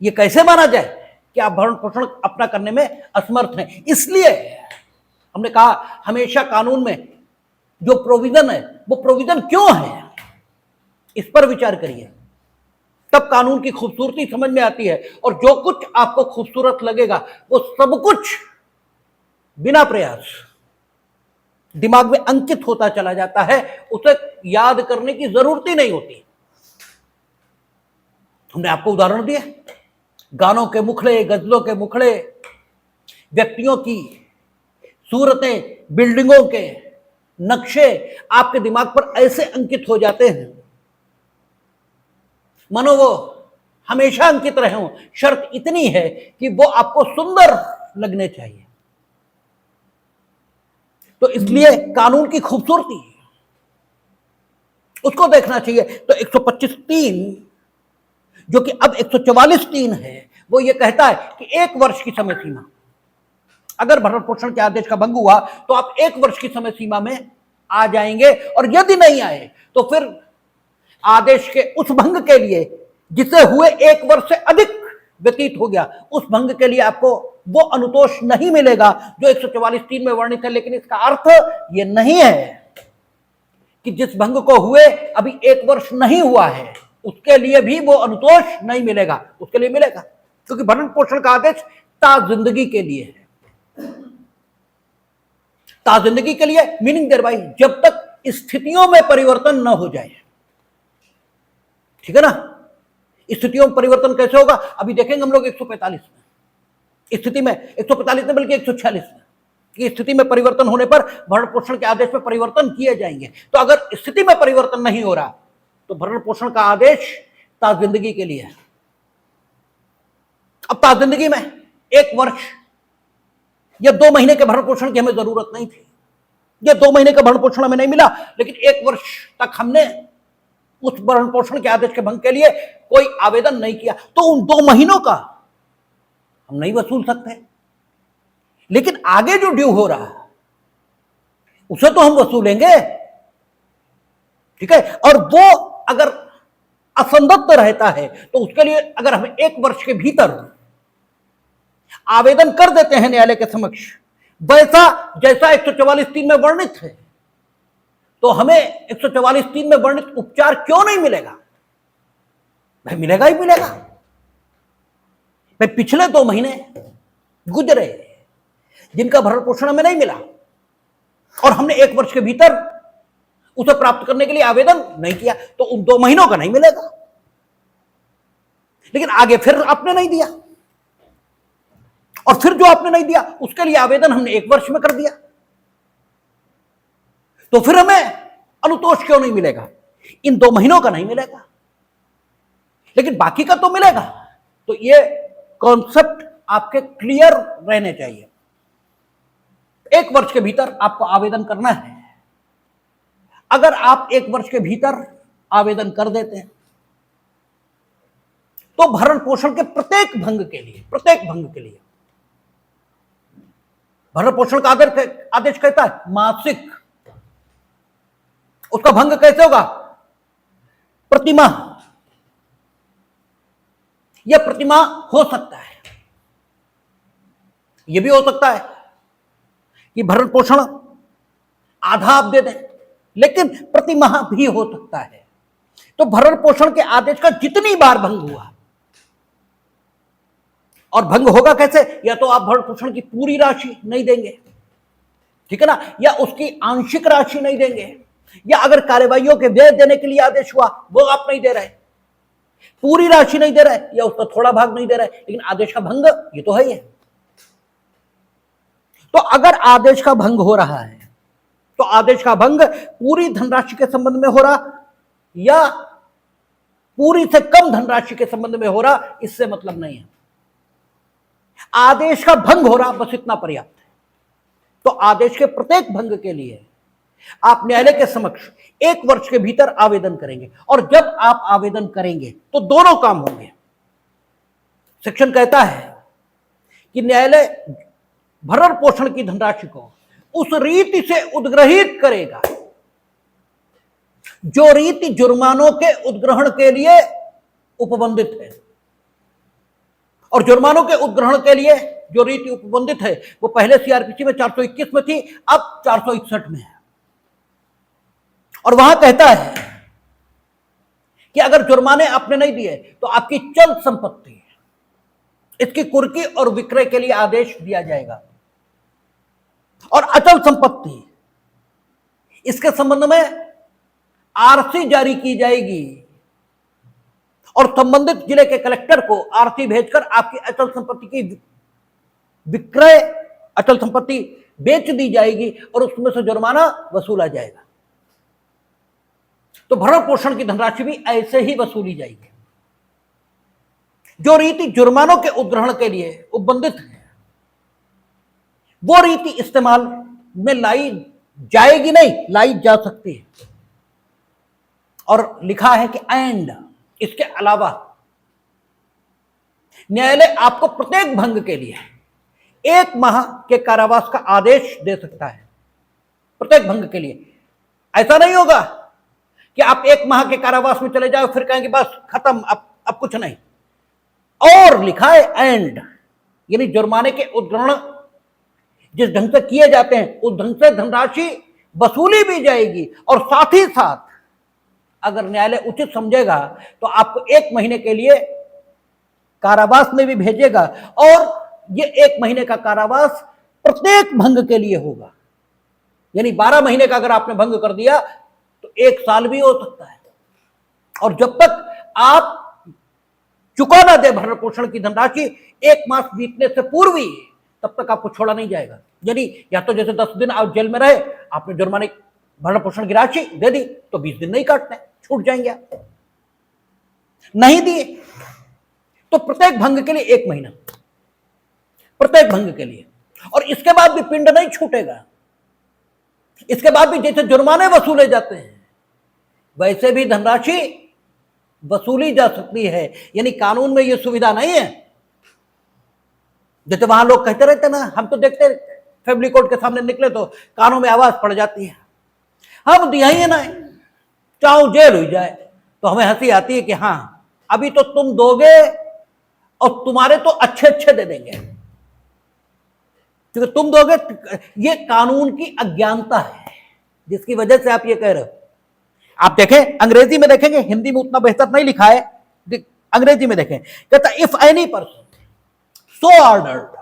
यह कैसे माना जाए कि आप भरण पोषण अपना करने में असमर्थ हैं? इसलिए हमने कहा हमेशा कानून में जो प्रोविजन है, वो प्रोविजन क्यों है, इस पर विचार करिए, तब कानून की खूबसूरती समझ में आती है। और जो कुछ आपको खूबसूरत लगेगा, वो सब कुछ बिना प्रयास दिमाग में अंकित होता चला जाता है, उसे याद करने की जरूरत ही नहीं होती। हमने आपको उदाहरण दिया, गानों के मुखड़े, गजलों के मुखड़े, व्यक्तियों की सूरतें, बिल्डिंगों के, नक्शे आपके दिमाग पर ऐसे अंकित हो जाते हैं मानो वो हमेशा अंकित रहे हों। शर्त इतनी है कि वो आपको सुंदर लगने चाहिए। तो इसलिए कानून की खूबसूरती उसको देखना चाहिए। तो 125(3) जो कि अब 144(3) है, वो ये कहता है कि 1 वर्ष की समय सीमा, अगर भरण पोषण के आदेश का भंग हुआ तो आप 1 वर्ष की समय सीमा में आ जाएंगे, और यदि नहीं आए तो फिर आदेश के उस भंग के लिए जिसे हुए 1 वर्ष से अधिक व्यतीत हो गया, उस भंग के लिए आपको वो अनुतोष नहीं मिलेगा जो 144(3) में वर्णित है। लेकिन इसका अर्थ ये नहीं है कि जिस भंग को हुए अभी 1 वर्ष नहीं हुआ है उसके लिए भी वो अनुतोष नहीं मिलेगा। उसके लिए मिलेगा, क्योंकि भरण पोषण का आदेश ताजिंदगी के लिए है। ताजिंदगी के लिए मीनिंग देयर बाय जब तक स्थितियों में परिवर्तन न हो जाए। ठीक है ना? स्थितियों में परिवर्तन कैसे होगा अभी देखेंगे हम लोग 145 में, स्थिति में 145 में, बल्कि 146 में की स्थिति में परिवर्तन होने पर भरण पोषण के आदेश में परिवर्तन किए जाएंगे। तो अगर स्थिति में परिवर्तन नहीं हो रहा तो भरण पोषण का आदेश ताजिंदगी के लिए है। अब ताजिंदगी में 1 वर्ष या 2 महीने के भरण पोषण की हमें जरूरत नहीं थी, या 2 महीने का भरण पोषण हमें नहीं मिला, लेकिन 1 वर्ष तक हमने उस भरण पोषण के आदेश के भंग के लिए कोई आवेदन नहीं किया, तो उन 2 महीनों का हम नहीं वसूल सकते। लेकिन आगे जो ड्यू हो रहा है उसे तो हम वसूलेंगे। ठीक है? और वो अगर असंगत रहता है तो उसके लिए अगर हम 1 वर्ष के भीतर आवेदन कर देते हैं न्यायालय के समक्ष, वैसा जैसा 144(3) में वर्णित है, तो हमें 144(3) में वर्णित उपचार क्यों नहीं मिलेगा? भाई मिलेगा ही मिलेगा। भाई पिछले 2 महीने गुजरे जिनका भरण पोषण हमें नहीं मिला और हमने 1 वर्ष के भीतर उसे प्राप्त करने के लिए आवेदन नहीं किया, तो उन 2 महीनों का नहीं मिलेगा। लेकिन आगे फिर आपने नहीं दिया, और फिर जो आपने नहीं दिया उसके लिए आवेदन हमने 1 वर्ष में कर दिया, तो फिर हमें अनुतोष क्यों नहीं मिलेगा? इन 2 महीनों का नहीं मिलेगा, लेकिन बाकी का तो मिलेगा। तो ये कॉन्सेप्ट आपके क्लियर रहने चाहिए। 1 वर्ष के भीतर आपको आवेदन करना है। अगर आप 1 वर्ष के भीतर आवेदन कर देते हैं तो भरण पोषण के प्रत्येक भंग के लिए भरण पोषण का आदेश कहता है मासिक, उसका भंग कैसे होगा? प्रतिमाह। यह प्रतिमाह हो सकता है, यह भी हो सकता है कि भरण पोषण आधा आप दे दें, लेकिन प्रतिमाह भी हो सकता है। तो भरण पोषण के आदेश का जितनी बार भंग हुआ, और भंग होगा कैसे? या तो आप भरण पोषण की पूरी राशि नहीं देंगे, ठीक है ना, या उसकी आंशिक राशि नहीं देंगे, या अगर कार्यवाहियों के व्यय देने के लिए आदेश हुआ वो आप नहीं दे रहे, पूरी राशि नहीं दे रहे, या उसका थोड़ा भाग नहीं दे रहे, लेकिन आदेश का भंग ये तो है ही है। तो अगर आदेश का भंग हो रहा है तो आदेश का भंग पूरी धनराशि के संबंध में हो रहा या पूरी से कम धनराशि के संबंध में हो रहा, इससे मतलब नहीं है। आदेश का भंग हो रहा, बस इतना पर्याप्त है। तो आदेश के प्रत्येक भंग के लिए आप न्यायालय के समक्ष 1 वर्ष के भीतर आवेदन करेंगे, और जब आप आवेदन करेंगे तो दोनों काम होंगे। सेक्शन कहता है कि न्यायालय भरण पोषण की धनराशि को उस रीति से उद्ग्रहित करेगा जो रीति जुर्मानों के उद्ग्रहण के लिए उपबंधित है। और जुर्मानों के उद्ग्रहण के लिए जो रीति उपबंधित है वो पहले सीआरपीसी में 421 में थी, अब 461 में है। और वहां कहता है कि अगर जुर्माने आपने नहीं दिए तो आपकी चल संपत्ति, इसकी कुर्की और विक्रय के लिए आदेश दिया जाएगा, और अचल संपत्ति इसके संबंध में आरसी जारी की जाएगी, और संबंधित जिले के कलेक्टर को आरसी भेजकर आपकी अचल संपत्ति की विक्रय, अचल संपत्ति बेच दी जाएगी और उसमें से जुर्माना वसूला जाएगा। तो भरण पोषण की धनराशि भी ऐसे ही वसूली जाएगी। जो रीति जुर्मानों के उद्ग्रहण के लिए उपबंधित है, वो रीति इस्तेमाल में लाई जाएगी नहीं, लाई जा सकती है। और लिखा है कि एंड, इसके अलावा न्यायालय आपको प्रत्येक भंग के लिए 1 माह के कारावास का आदेश दे सकता है। प्रत्येक भंग के लिए ऐसा नहीं होगा कि आप 1 माह के कारावास में चले जाओ फिर कहेंगे बस खत्म, अब कुछ नहीं। और लिखा है एंड, यानी जुर्माने के उद्ग्रहण जिस ढंग से किए जाते हैं उस ढंग से धनराशि वसूली भी जाएगी, और साथ ही साथ अगर न्यायालय उचित समझेगा तो आपको 1 महीने के लिए कारावास में भी भेजेगा, और ये 1 महीने का कारावास प्रत्येक भंग के लिए होगा। यानी 12 महीने का अगर आपने भंग कर दिया तो 1 साल भी हो सकता है। और जब तक आप चुका ना दे भरण पोषण की धनराशि 1 मास बीतने से पूर्व ही, तब तक आपको छोड़ा नहीं जाएगा। यानी या तो जैसे 10 दिन आप जेल में रहे, आपने जुर्माने भरण पोषण की राशि दे दी तो 20 दिन नहीं काटने, छूट जाएंगे। आप नहीं दिए तो प्रत्येक भंग के लिए 1 महीना, प्रत्येक भंग के लिए। और इसके बाद भी पिंड नहीं छूटेगा। इसके बाद भी जैसे जुर्माने वसूले जाते हैं वैसे भी धनराशि वसूली जा सकती है। यानी कानून में यह सुविधा नहीं है। जैसे वहां लोग कहते रहते ना, हम तो देखते फैमिली कोर्ट के सामने निकले तो कानों में आवाज पड़ जाती है, हम दिया ही ना, चाहो जेल हो जाए। तो हमें हंसी आती है कि हाँ अभी तो तुम दोगे और तुम्हारे तो अच्छे अच्छे दे देंगे, क्योंकि तुम दोगे। ये कानून की अज्ञानता है जिसकी वजह से आप ये कह रहे हो। आप देखें अंग्रेजी में देखेंगे, हिंदी में उतना बेहतर नहीं लिखा है, अंग्रेजी में देखें। कहता if any person so ordered,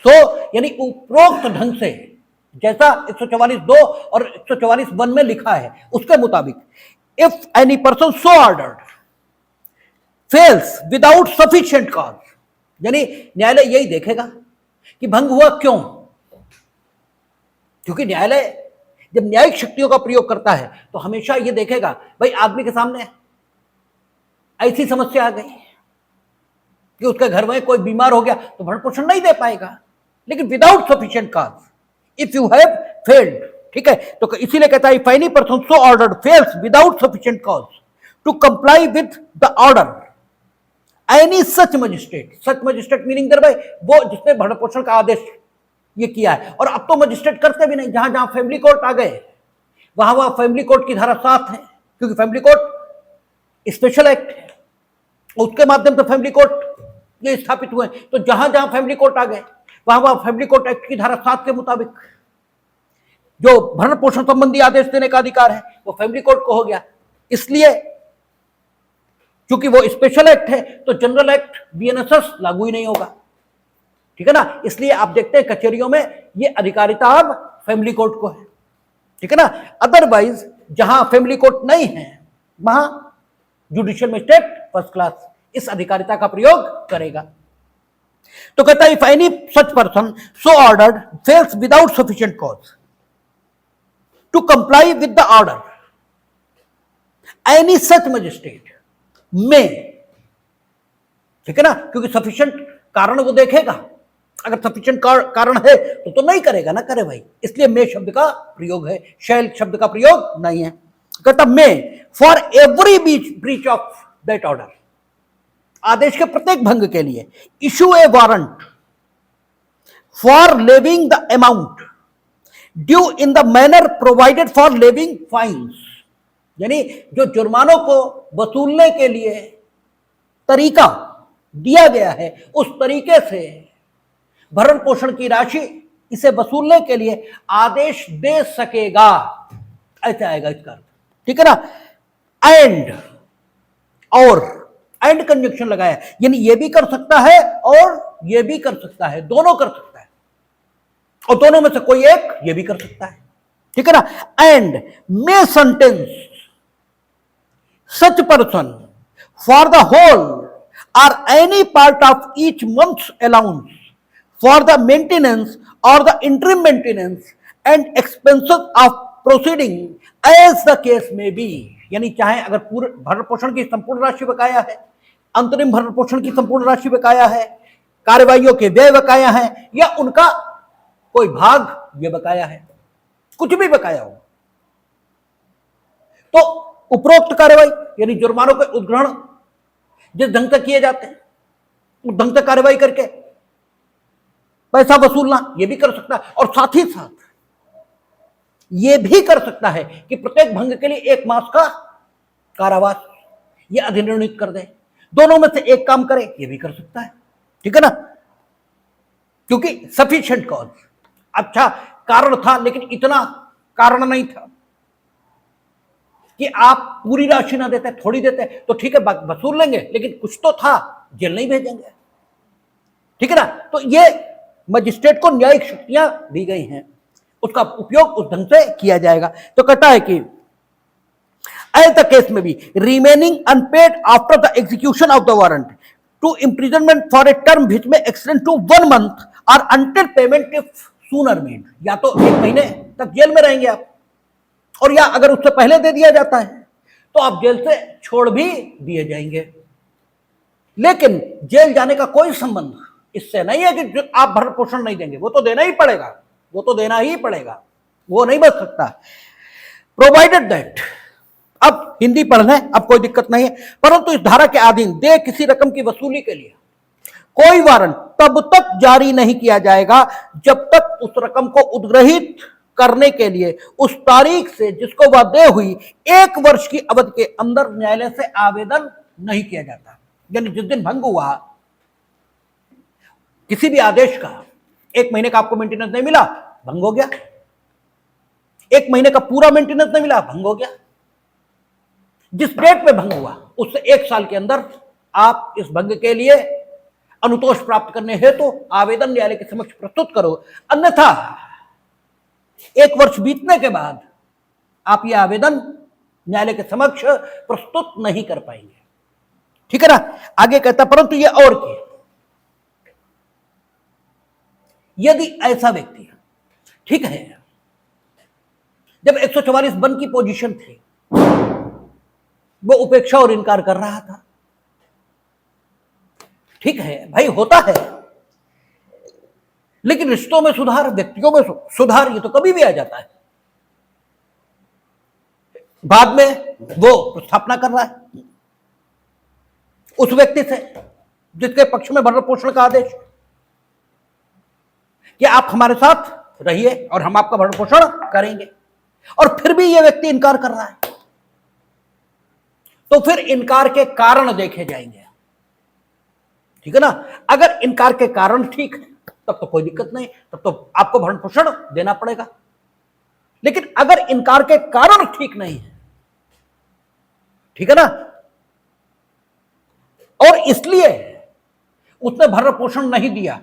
so यानी उपरोक्त ढंग से, जैसा 144(2) और 144(1) में लिखा है उसके मुताबिक, if any person so ordered fails without sufficient cause, यानी न्यायालय यही देखेगा कि भंग हुआ क्यों। क्योंकि न्यायालय जब न्यायिक शक्तियों का प्रयोग करता है तो हमेशा यह देखेगा, भाई आदमी के सामने ऐसी समस्या आ गई कि उसके घर में कोई बीमार हो गया तो भरण पोषण नहीं दे पाएगा, लेकिन without sufficient cause, if you have failed, ठीक है। तो इसीलिए कहता है if any person so ordered fails without sufficient cause to comply with the order any such magistrate, such magistrate meaning भाई वो जिसने भरण पोषण का आदेश ये किया है। और अब तो मजिस्ट्रेट करते भी नहीं, जहां जहां फैमिली कोर्ट आ गए वहां वहां फैमिली कोर्ट की धारा 7 है, क्योंकि फैमिली कोर्ट स्पेशल एक्ट है, उसके माध्यम से फैमिली कोर्ट ये स्थापित हुए। तो जहां जहां फैमिली कोर्ट आ गए वहां वहां फैमिली कोर्ट एक्ट की धारा 7 के मुताबिक जो भरण पोषण संबंधी आदेश देने का अधिकार है वो फैमिली कोर्ट को हो गया। इसलिए क्योंकि वो स्पेशल एक्ट है तो जनरल एक्ट बीएनएसएस लागू ही नहीं होगा, ठीक है ना। इसलिए आप देखते हैं कचहरियों में ये अधिकारिता अब फैमिली कोर्ट को है, ठीक है ना। अदरवाइज जहां फैमिली कोर्ट नहीं है वहां जुडिशियल मजिस्ट्रेट फर्स्ट क्लास इस अधिकारिता का प्रयोग करेगा। तो कहता है if any such person so ordered fails without sufficient cause to comply with the order any such magistrate में, ठीक है ना, क्योंकि सफिशिएंट कारण वो देखेगा। अगर सफिशिएंट कारण है तो नहीं करेगा ना, करे भाई। इसलिए मे शब्द का प्रयोग है, शैल शब्द का प्रयोग नहीं है। कहता may for every breach of that order, आदेश के प्रत्येक भंग के लिए issue a warrant for levying the amount due in the manner provided for levying fines, यानी जो जुर्मानों को वसूलने के लिए तरीका दिया गया है उस तरीके से भरण पोषण की राशि इसे वसूलने के लिए आदेश दे सकेगा, ऐसा आएगा इसका, ठीक है ना। एंड और एंड कंजंक्शन लगाया, यानी ये भी कर सकता है और ये भी कर सकता है, दोनों कर सकता है, और दोनों में से कोई एक ये भी कर सकता है, ठीक है ना। And may sentence such person for the whole or any part of each month's allowance for the maintenance or the interim maintenance and expenses of proceeding as the case may be, यानी चाहे अगर पूरे भरण पोषण की संपूर्ण राशि बकाया है, अंतरिम भरण पोषण की संपूर्ण राशि बकाया है, कार्यवाहियों के व्यय बकाया है, या उनका कोई भाग ये बकाया है, कुछ भी बकाया हो, तो उपरोक्त कार्यवाही यानी जुर्मानों के उद्ग्रहण जिस ढंग से किए जाते हैं उस ढंग से कार्यवाही करके पैसा वसूलना ये भी कर सकता है, और साथ ही साथ ये भी कर सकता है कि प्रत्येक भंग के लिए 1 मास का कारावास ये अधिनिर्णित कर दे, दोनों में से एक काम करे, ये भी कर सकता है, ठीक है ना, क्योंकि सफिशिएंट कॉज, अच्छा कारण था लेकिन इतना कारण नहीं था कि आप पूरी राशि ना देते, थोड़ी देते तो ठीक है वसूल लेंगे, लेकिन कुछ तो था, जेल नहीं भेजेंगे, ठीक है ना। तो ये मजिस्ट्रेट को न्यायिक शक्तियां दी गई हैं, उसका उपयोग उस ढंग से किया जाएगा। तो कहता है कि एज द केस में भी remaining unpaid after the execution of the warrant to imprisonment for a term which में एक्सटेंड टू 1 month और until payment if sooner made, या तो 1 महीने तक जेल में रहेंगे आप, और या अगर उससे पहले दे दिया जाता है तो आप जेल से छोड़ भी दिए जाएंगे। लेकिन जेल जाने का कोई संबंध इससे नहीं है कि जो आप भरण पोषण नहीं देंगे, वो तो देना ही पड़ेगा, वो तो देना ही पड़ेगा, वो नहीं बच सकता। प्रोवाइडेड दैट, अब हिंदी पढ़ना है, अब कोई दिक्कत नहीं है, परंतु इस धारा के अधीन दे किसी रकम की वसूली के लिए कोई वारंट तब तक जारी नहीं किया जाएगा जब तक उस रकम को उद्ग्रहित करने के लिए उस तारीख से जिसको वह दे हुई 1 वर्ष की अवधि के अंदर न्यायालय से आवेदन नहीं किया जाता। यानी जिस दिन भंग हुआ किसी भी आदेश का, 1 महीने का आपको मेंटेनेंस नहीं मिला, भंग हो गया, 1 महीने का पूरा मेंटेनेंस नहीं मिला, भंग हो गया, जिस डेट पे भंग हुआ उससे 1 साल के अंदर आप इस भंग के लिए अनुतोष प्राप्त करने हेतु तो आवेदन न्यायालय के समक्ष प्रस्तुत करो, अन्यथा 1 वर्ष बीतने के बाद आप यह आवेदन न्यायालय के समक्ष प्रस्तुत नहीं कर पाएंगे, ठीक है ना। आगे कहता परंतु यह और की, यदि ऐसा व्यक्ति, ठीक है, जब 144 वन की पोजीशन थी वो उपेक्षा और इनकार कर रहा था, ठीक है भाई, होता है, लेकिन रिश्तों में सुधार, व्यक्तियों में सुधार, ये तो कभी भी आ जाता है। बाद में वो स्थापना कर रहा है उस व्यक्ति से जिसके पक्ष में भरण पोषण का आदेश कि आप हमारे साथ रहिए और हम आपका भरण पोषण करेंगे, और फिर भी यह व्यक्ति इनकार कर रहा है, तो फिर इनकार के कारण देखे जाएंगे, ठीक है ना। अगर इनकार के कारण ठीक है तब तो कोई दिक्कत नहीं, तब तो आपको भरण पोषण देना पड़ेगा, लेकिन अगर इनकार के कारण ठीक नहीं है, ठीक है ना, और इसलिए उसने भरण पोषण नहीं दिया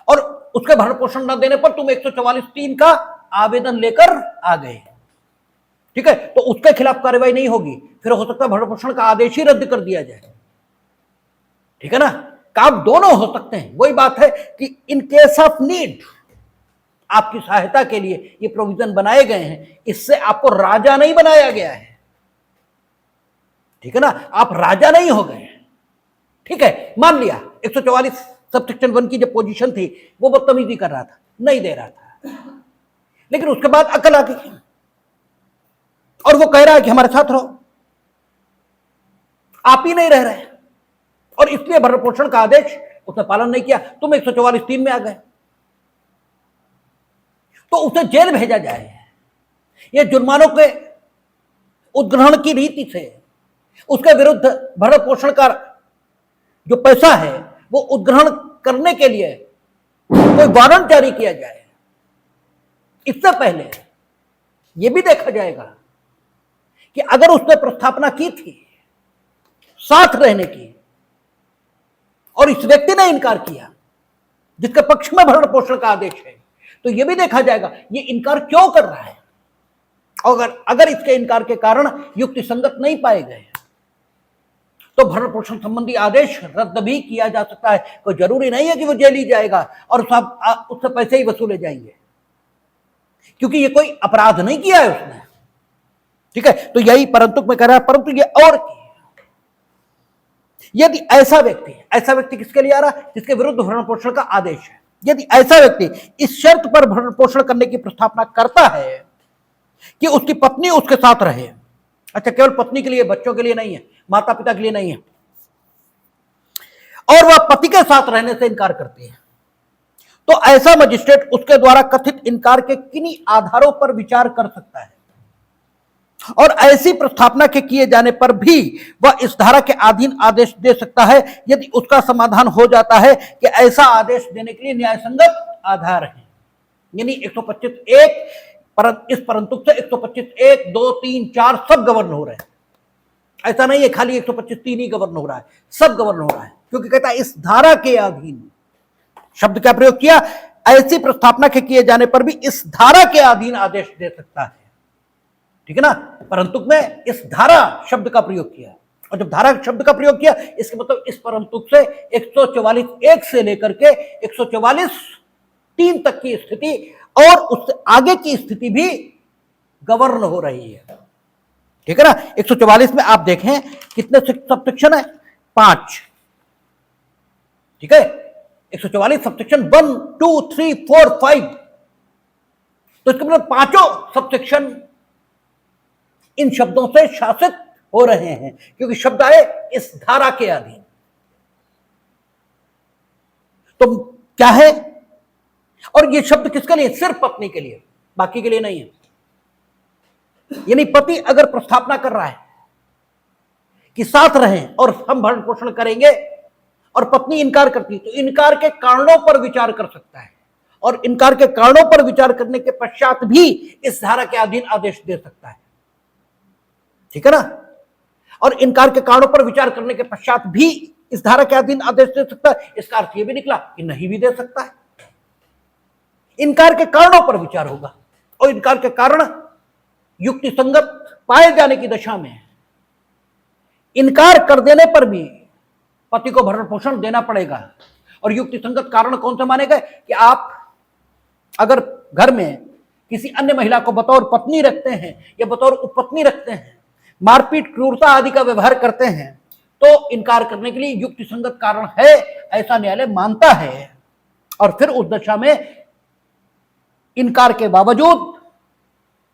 और उसके भरण पोषण न देने पर तुम 144(3) का आवेदन लेकर आ गए, ठीक है, तो उसके खिलाफ कार्रवाई नहीं होगी, फिर हो सकता है भरण पोषण का आदेश ही रद्द कर दिया जाए, ठीक है ना। काम दोनों हो सकते हैं, वही बात है कि इन केस ऑफ नीड आपकी सहायता के लिए ये प्रोविजन बनाए गए हैं, इससे आपको राजा नहीं बनाया गया है, ठीक है ना, आप राजा नहीं हो गए, ठीक है। मान लिया 144 सबसेक्शन 1 की जो पोजीशन थी वो बदतमीजी कर रहा था, नहीं दे रहा था, लेकिन उसके बाद अकल आ गई और वो कह रहा है कि हमारे साथ रहो, आप ही नहीं रह रहे और इसलिए भरण पोषण का आदेश उसने पालन नहीं किया, तुम 144(3) में आ गए, तो उसे जेल भेजा जाए। यह जुर्मानों के उद्ग्रहण की रीति से उसके विरुद्ध भरण पोषण का जो पैसा है वो उद्ग्रहण करने के लिए कोई वारंट जारी किया जाए। इससे पहले यह भी देखा जाएगा कि अगर उसने प्रस्थापना की थी साथ रहने की और इस व्यक्ति ने इनकार किया जिसके पक्ष में भरण पोषण का आदेश है, तो यह भी देखा जाएगा ये इनकार क्यों कर रहा है, और अगर इसके इनकार के कारण युक्ति संगत नहीं पाए गए तो भरण पोषण संबंधी आदेश रद्द भी किया जा सकता है। कोई जरूरी नहीं है कि वो जेल ही जाएगा और सब उससे पैसे ही वसूले जाएंगे, क्योंकि ये कोई अपराध नहीं किया है उसने। ठीक है, तो यही परंतु में कह रहा है, परंतु ये और यदि ऐसा व्यक्ति किसके लिए आ रहा है? जिसके विरुद्ध भरण पोषण का आदेश है। यदि ऐसा व्यक्ति इस शर्त पर भरण पोषण करने की प्रस्तावना करता है कि उसकी पत्नी उसके साथ रहे, अच्छा केवल पत्नी के लिए, बच्चों के लिए नहीं है, माता पिता के लिए नहीं है, और वह पति के साथ रहने से इनकार करती है, तो ऐसा मजिस्ट्रेट उसके द्वारा कथित इनकार के किन्हीं आधारों पर विचार कर सकता है, और ऐसी प्रस्थापना के किए जाने पर भी वह इस धारा के अधीन आदेश दे सकता है यदि उसका समाधान हो जाता है कि ऐसा आदेश देने के लिए न्यायसंगत आधार है। यानी 125(1) इस परंतु से 125(1), 2, 3, 4 सब गवर्न हो रहे हैं। ऐसा नहीं है खाली 125(3) ही गवर्न हो रहा है, सब गवर्न हो रहा है, क्योंकि कहता है इस धारा के अधीन, शब्द का प्रयोग किया, ऐसी प्रस्थापना के किए जाने पर भी इस धारा के अधीन आदेश दे सकता है। ठीक है ना, परंतु में इस धारा शब्द का प्रयोग किया, और जब धारा शब्द का प्रयोग किया इसके मतलब इस परंतु से 144(1) से लेकर के 144(3) तक की स्थिति और उससे आगे की स्थिति भी गवर्न हो रही है। ठीक है ना, 144 में आप देखें कितने सबसेक्शन है? 5। ठीक है, 144 सबसेक्शन 1, 2, 3, 4, 5, तो इसके मतलब पांचों सबसेक्शन इन शब्दों से शासित हो रहे हैं, क्योंकि शब्द आए इस धारा के अधीन। तो क्या है, और ये शब्द किसके लिए? सिर्फ पत्नी के लिए, बाकी के लिए नहीं है। यानी पति अगर प्रस्थापना कर रहा है कि साथ रहें और हम भरण पोषण करेंगे, और पत्नी इनकार करती, तो इनकार के कारणों पर विचार कर सकता है, और इनकार के कारणों पर विचार करने के पश्चात भी इस धारा के अधीन आदेश दे सकता है। ठीक है ना, और इनकार के कारणों पर विचार करने के पश्चात भी इस धारा के अधीन आदेश दे सकता है। इसका अर्थ यह भी निकला कि नहीं भी दे सकता है। इनकार के कारणों पर विचार होगा, और इनकार के कारण युक्ति संगत पाए जाने की दशा में इनकार कर देने पर भी पति को भरण पोषण देना पड़ेगा। और युक्ति संगत कारण कौन से माने गए? कि आप अगर घर में किसी अन्य महिला को बतौर पत्नी रखते हैं या बतौर उपपत्नी रखते हैं, मारपीट, क्रूरता आदि का व्यवहार करते हैं, तो इनकार करने के लिए युक्ति संगत कारण है, ऐसा न्यायालय मानता है, और फिर उस दशा में इनकार के बावजूद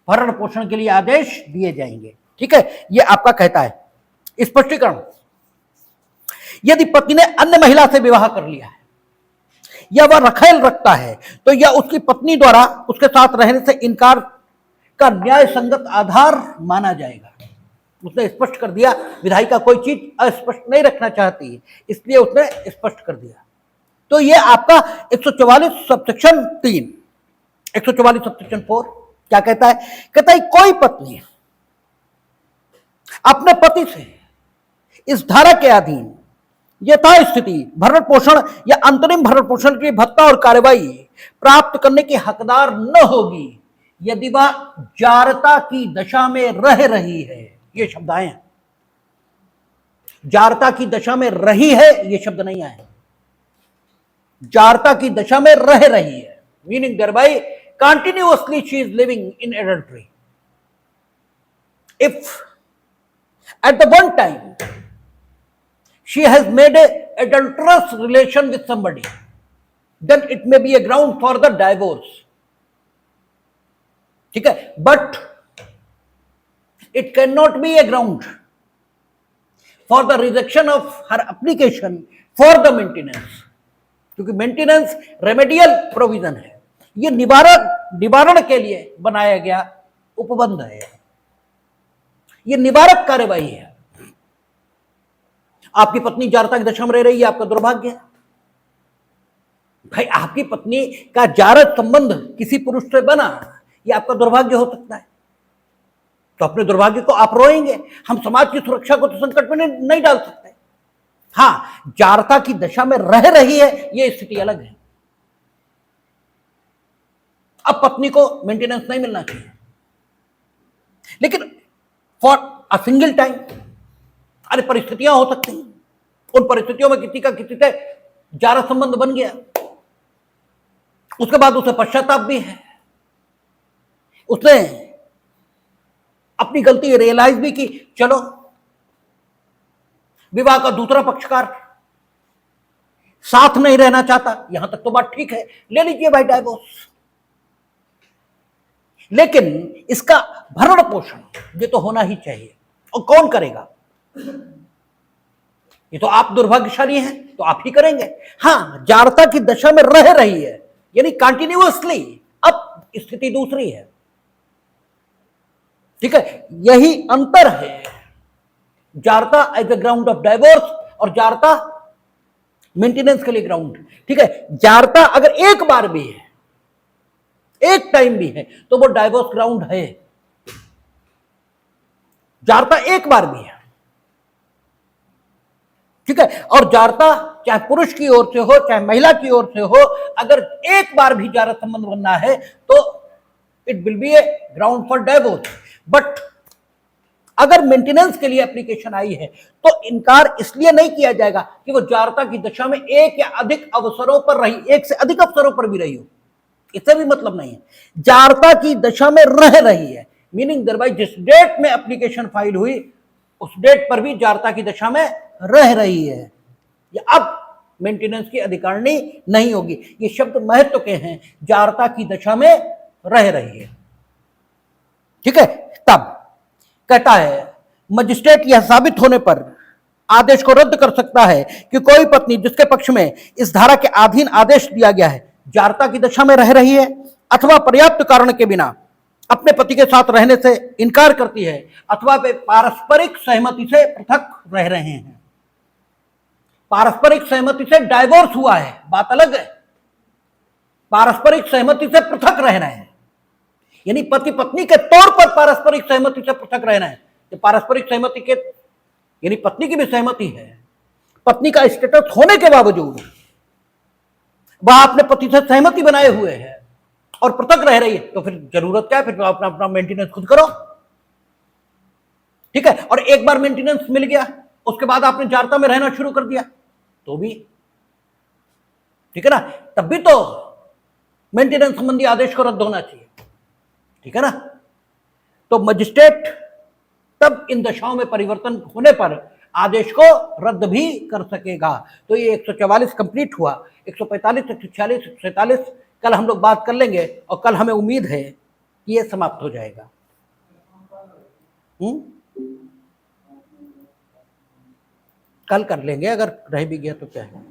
भरण पोषण के लिए आदेश दिए जाएंगे। ठीक है, यह आपका कहता है स्पष्टीकरण। यदि पति ने अन्य महिला से विवाह कर लिया है या वह रखेल रखता है, तो यह उसकी पत्नी द्वारा उसके साथ रहने से इनकार का न्याय संगत आधार माना जाएगा। उसने स्पष्ट कर दिया, विधायिका कोई चीज अस्पष्ट नहीं रखना चाहती है, इसलिए उसने स्पष्ट कर दिया। तो यह आपका 144 सबसेक्शन 3। 144 सबसेक्शन 4 क्या कहता है? कहता है कोई पत्नी अपने पति से इस धारा के अधीन यथास्थिति भरण पोषण या अंतरिम भरण पोषण की भत्ता और कार्यवाही प्राप्त करने की हकदार न होगी यदि वह जारता की दशा में रह रही है। ये शब्द आए हैं, जारता की दशा में रही है, ये शब्द नहीं आए, जारता की दशा में रह रही है, meaning thereby continuously she is living in adultery. If at the one time she has made a adulterous relation with somebody, then it may be a ground for the divorce. ठीक है, but it cannot be a ground for the rejection of her application for the maintenance, क्योंकि maintenance remedial provision है, ये निवारण के लिए बनाया गया उपबंध है, ये निवारक कार्यवाही है। आपकी पत्नी जारता की दशा में रह रही है, आपका दुर्भाग्य है भाई। आपकी पत्नी का जारत संबंध किसी पुरुष से बना, ये आपका दुर्भाग्य हो सकता है, तो अपने दुर्भाग्य को आप रोएंगे। हम समाज की सुरक्षा को तो संकट में नहीं डाल सकते। हां, जारता की दशा में रह रही है, यह स्थिति अलग है। अब पत्नी को मेंटेनेंस नहीं मिलना चाहिए, लेकिन फॉर अ सिंगल टाइम अरे परिस्थितियां हो सकती हैं, उन परिस्थितियों में किसी का किसी से जारा संबंध बन गया, उसके बाद उसे पश्चाताप भी है, उसने अपनी गलती रियलाइज भी की, चलो विवाह का दूसरा पक्षकार साथ नहीं रहना चाहता, यहां तक तो बात ठीक है, ले लीजिए भाई डाइवोर्स। लेकिन इसका भरण पोषण ये तो होना ही चाहिए, और कौन करेगा? ये तो आप दुर्भाग्यशाली हैं तो आप ही करेंगे। हां, जारता की दशा में रह रही है यानी कंटिन्यूअसली, अब स्थिति दूसरी है, ठीक है, यही अंतर है जारता as a ground of divorce और जारता मेंटेनेंस के लिए ग्राउंड, ठीक है। जारता अगर एक बार भी है, एक टाइम भी है, तो वो डाइवोर्स ग्राउंड है। जारता एक बार भी है, ठीक है, और जारता चाहे पुरुष की ओर से हो चाहे महिला की ओर से हो, अगर एक बार भी जारा संबंध बनना है तो it will be A ground for divorce. But अगर मेंटेनेंस के लिए एप्लीकेशन आई है तो इनकार इसलिए नहीं किया जाएगा कि वो जारता की दशा में एक या अधिक अवसरों पर रही, एक से अधिक अवसरों पर भी रही हो, इससे भी मतलब नहीं है। जारता की दशा में रह रही है, मीनिंग दरबाई जिस डेट में एप्लीकेशन फाइल हुई उस डेट पर भी जारता की दशा में रह रही है, ये अब मेंटेनेंस की अधिकारिणी नहीं होगी। ये शब्द महत्व के हैं, जारता की दशा में रह रही है, ठीक है। तब कहता है मजिस्ट्रेट यह साबित होने पर आदेश को रद्द कर सकता है कि कोई पत्नी जिसके पक्ष में इस धारा के अधीन आदेश दिया गया है जारता की दशा में रह रही है अथवा पर्याप्त कारण के बिना अपने पति के साथ रहने से इनकार करती है अथवा वे पारस्परिक सहमति से पृथक रह रहे हैं। पारस्परिक सहमति से डाइवोर्स हुआ है, बात अलग है, पारस्परिक सहमति से पृथक रह रहे हैं यानी पति पत्नी के तौर पर पारस्परिक सहमति से पृथक रहना है। ये पारस्परिक सहमति के यानी पत्नी की भी सहमति है, पत्नी का स्टेटस होने के बावजूद वह अपने पति से सहमति बनाए हुए है और पृथक रह रही है, तो फिर जरूरत क्या है, फिर अपना अपना मेंटेनेंस खुद करो, ठीक है। और एक बार मेंटेनेंस मिल गया उसके बाद आपने जारता में रहना शुरू कर दिया तो भी ठीक है ना, तब भी तो मेंटेनेंस संबंधी आदेश को रद्द होना चाहिए, ठीक है ना। तो मजिस्ट्रेट तब इन दशाओं में परिवर्तन होने पर आदेश को रद्द भी कर सकेगा। तो ये 144 कंप्लीट हुआ, 145, 146, 147 कल हम लोग बात कर लेंगे और कल हमें उम्मीद है कि ये समाप्त हो जाएगा। कल कर लेंगे, अगर रह भी गया तो क्या है।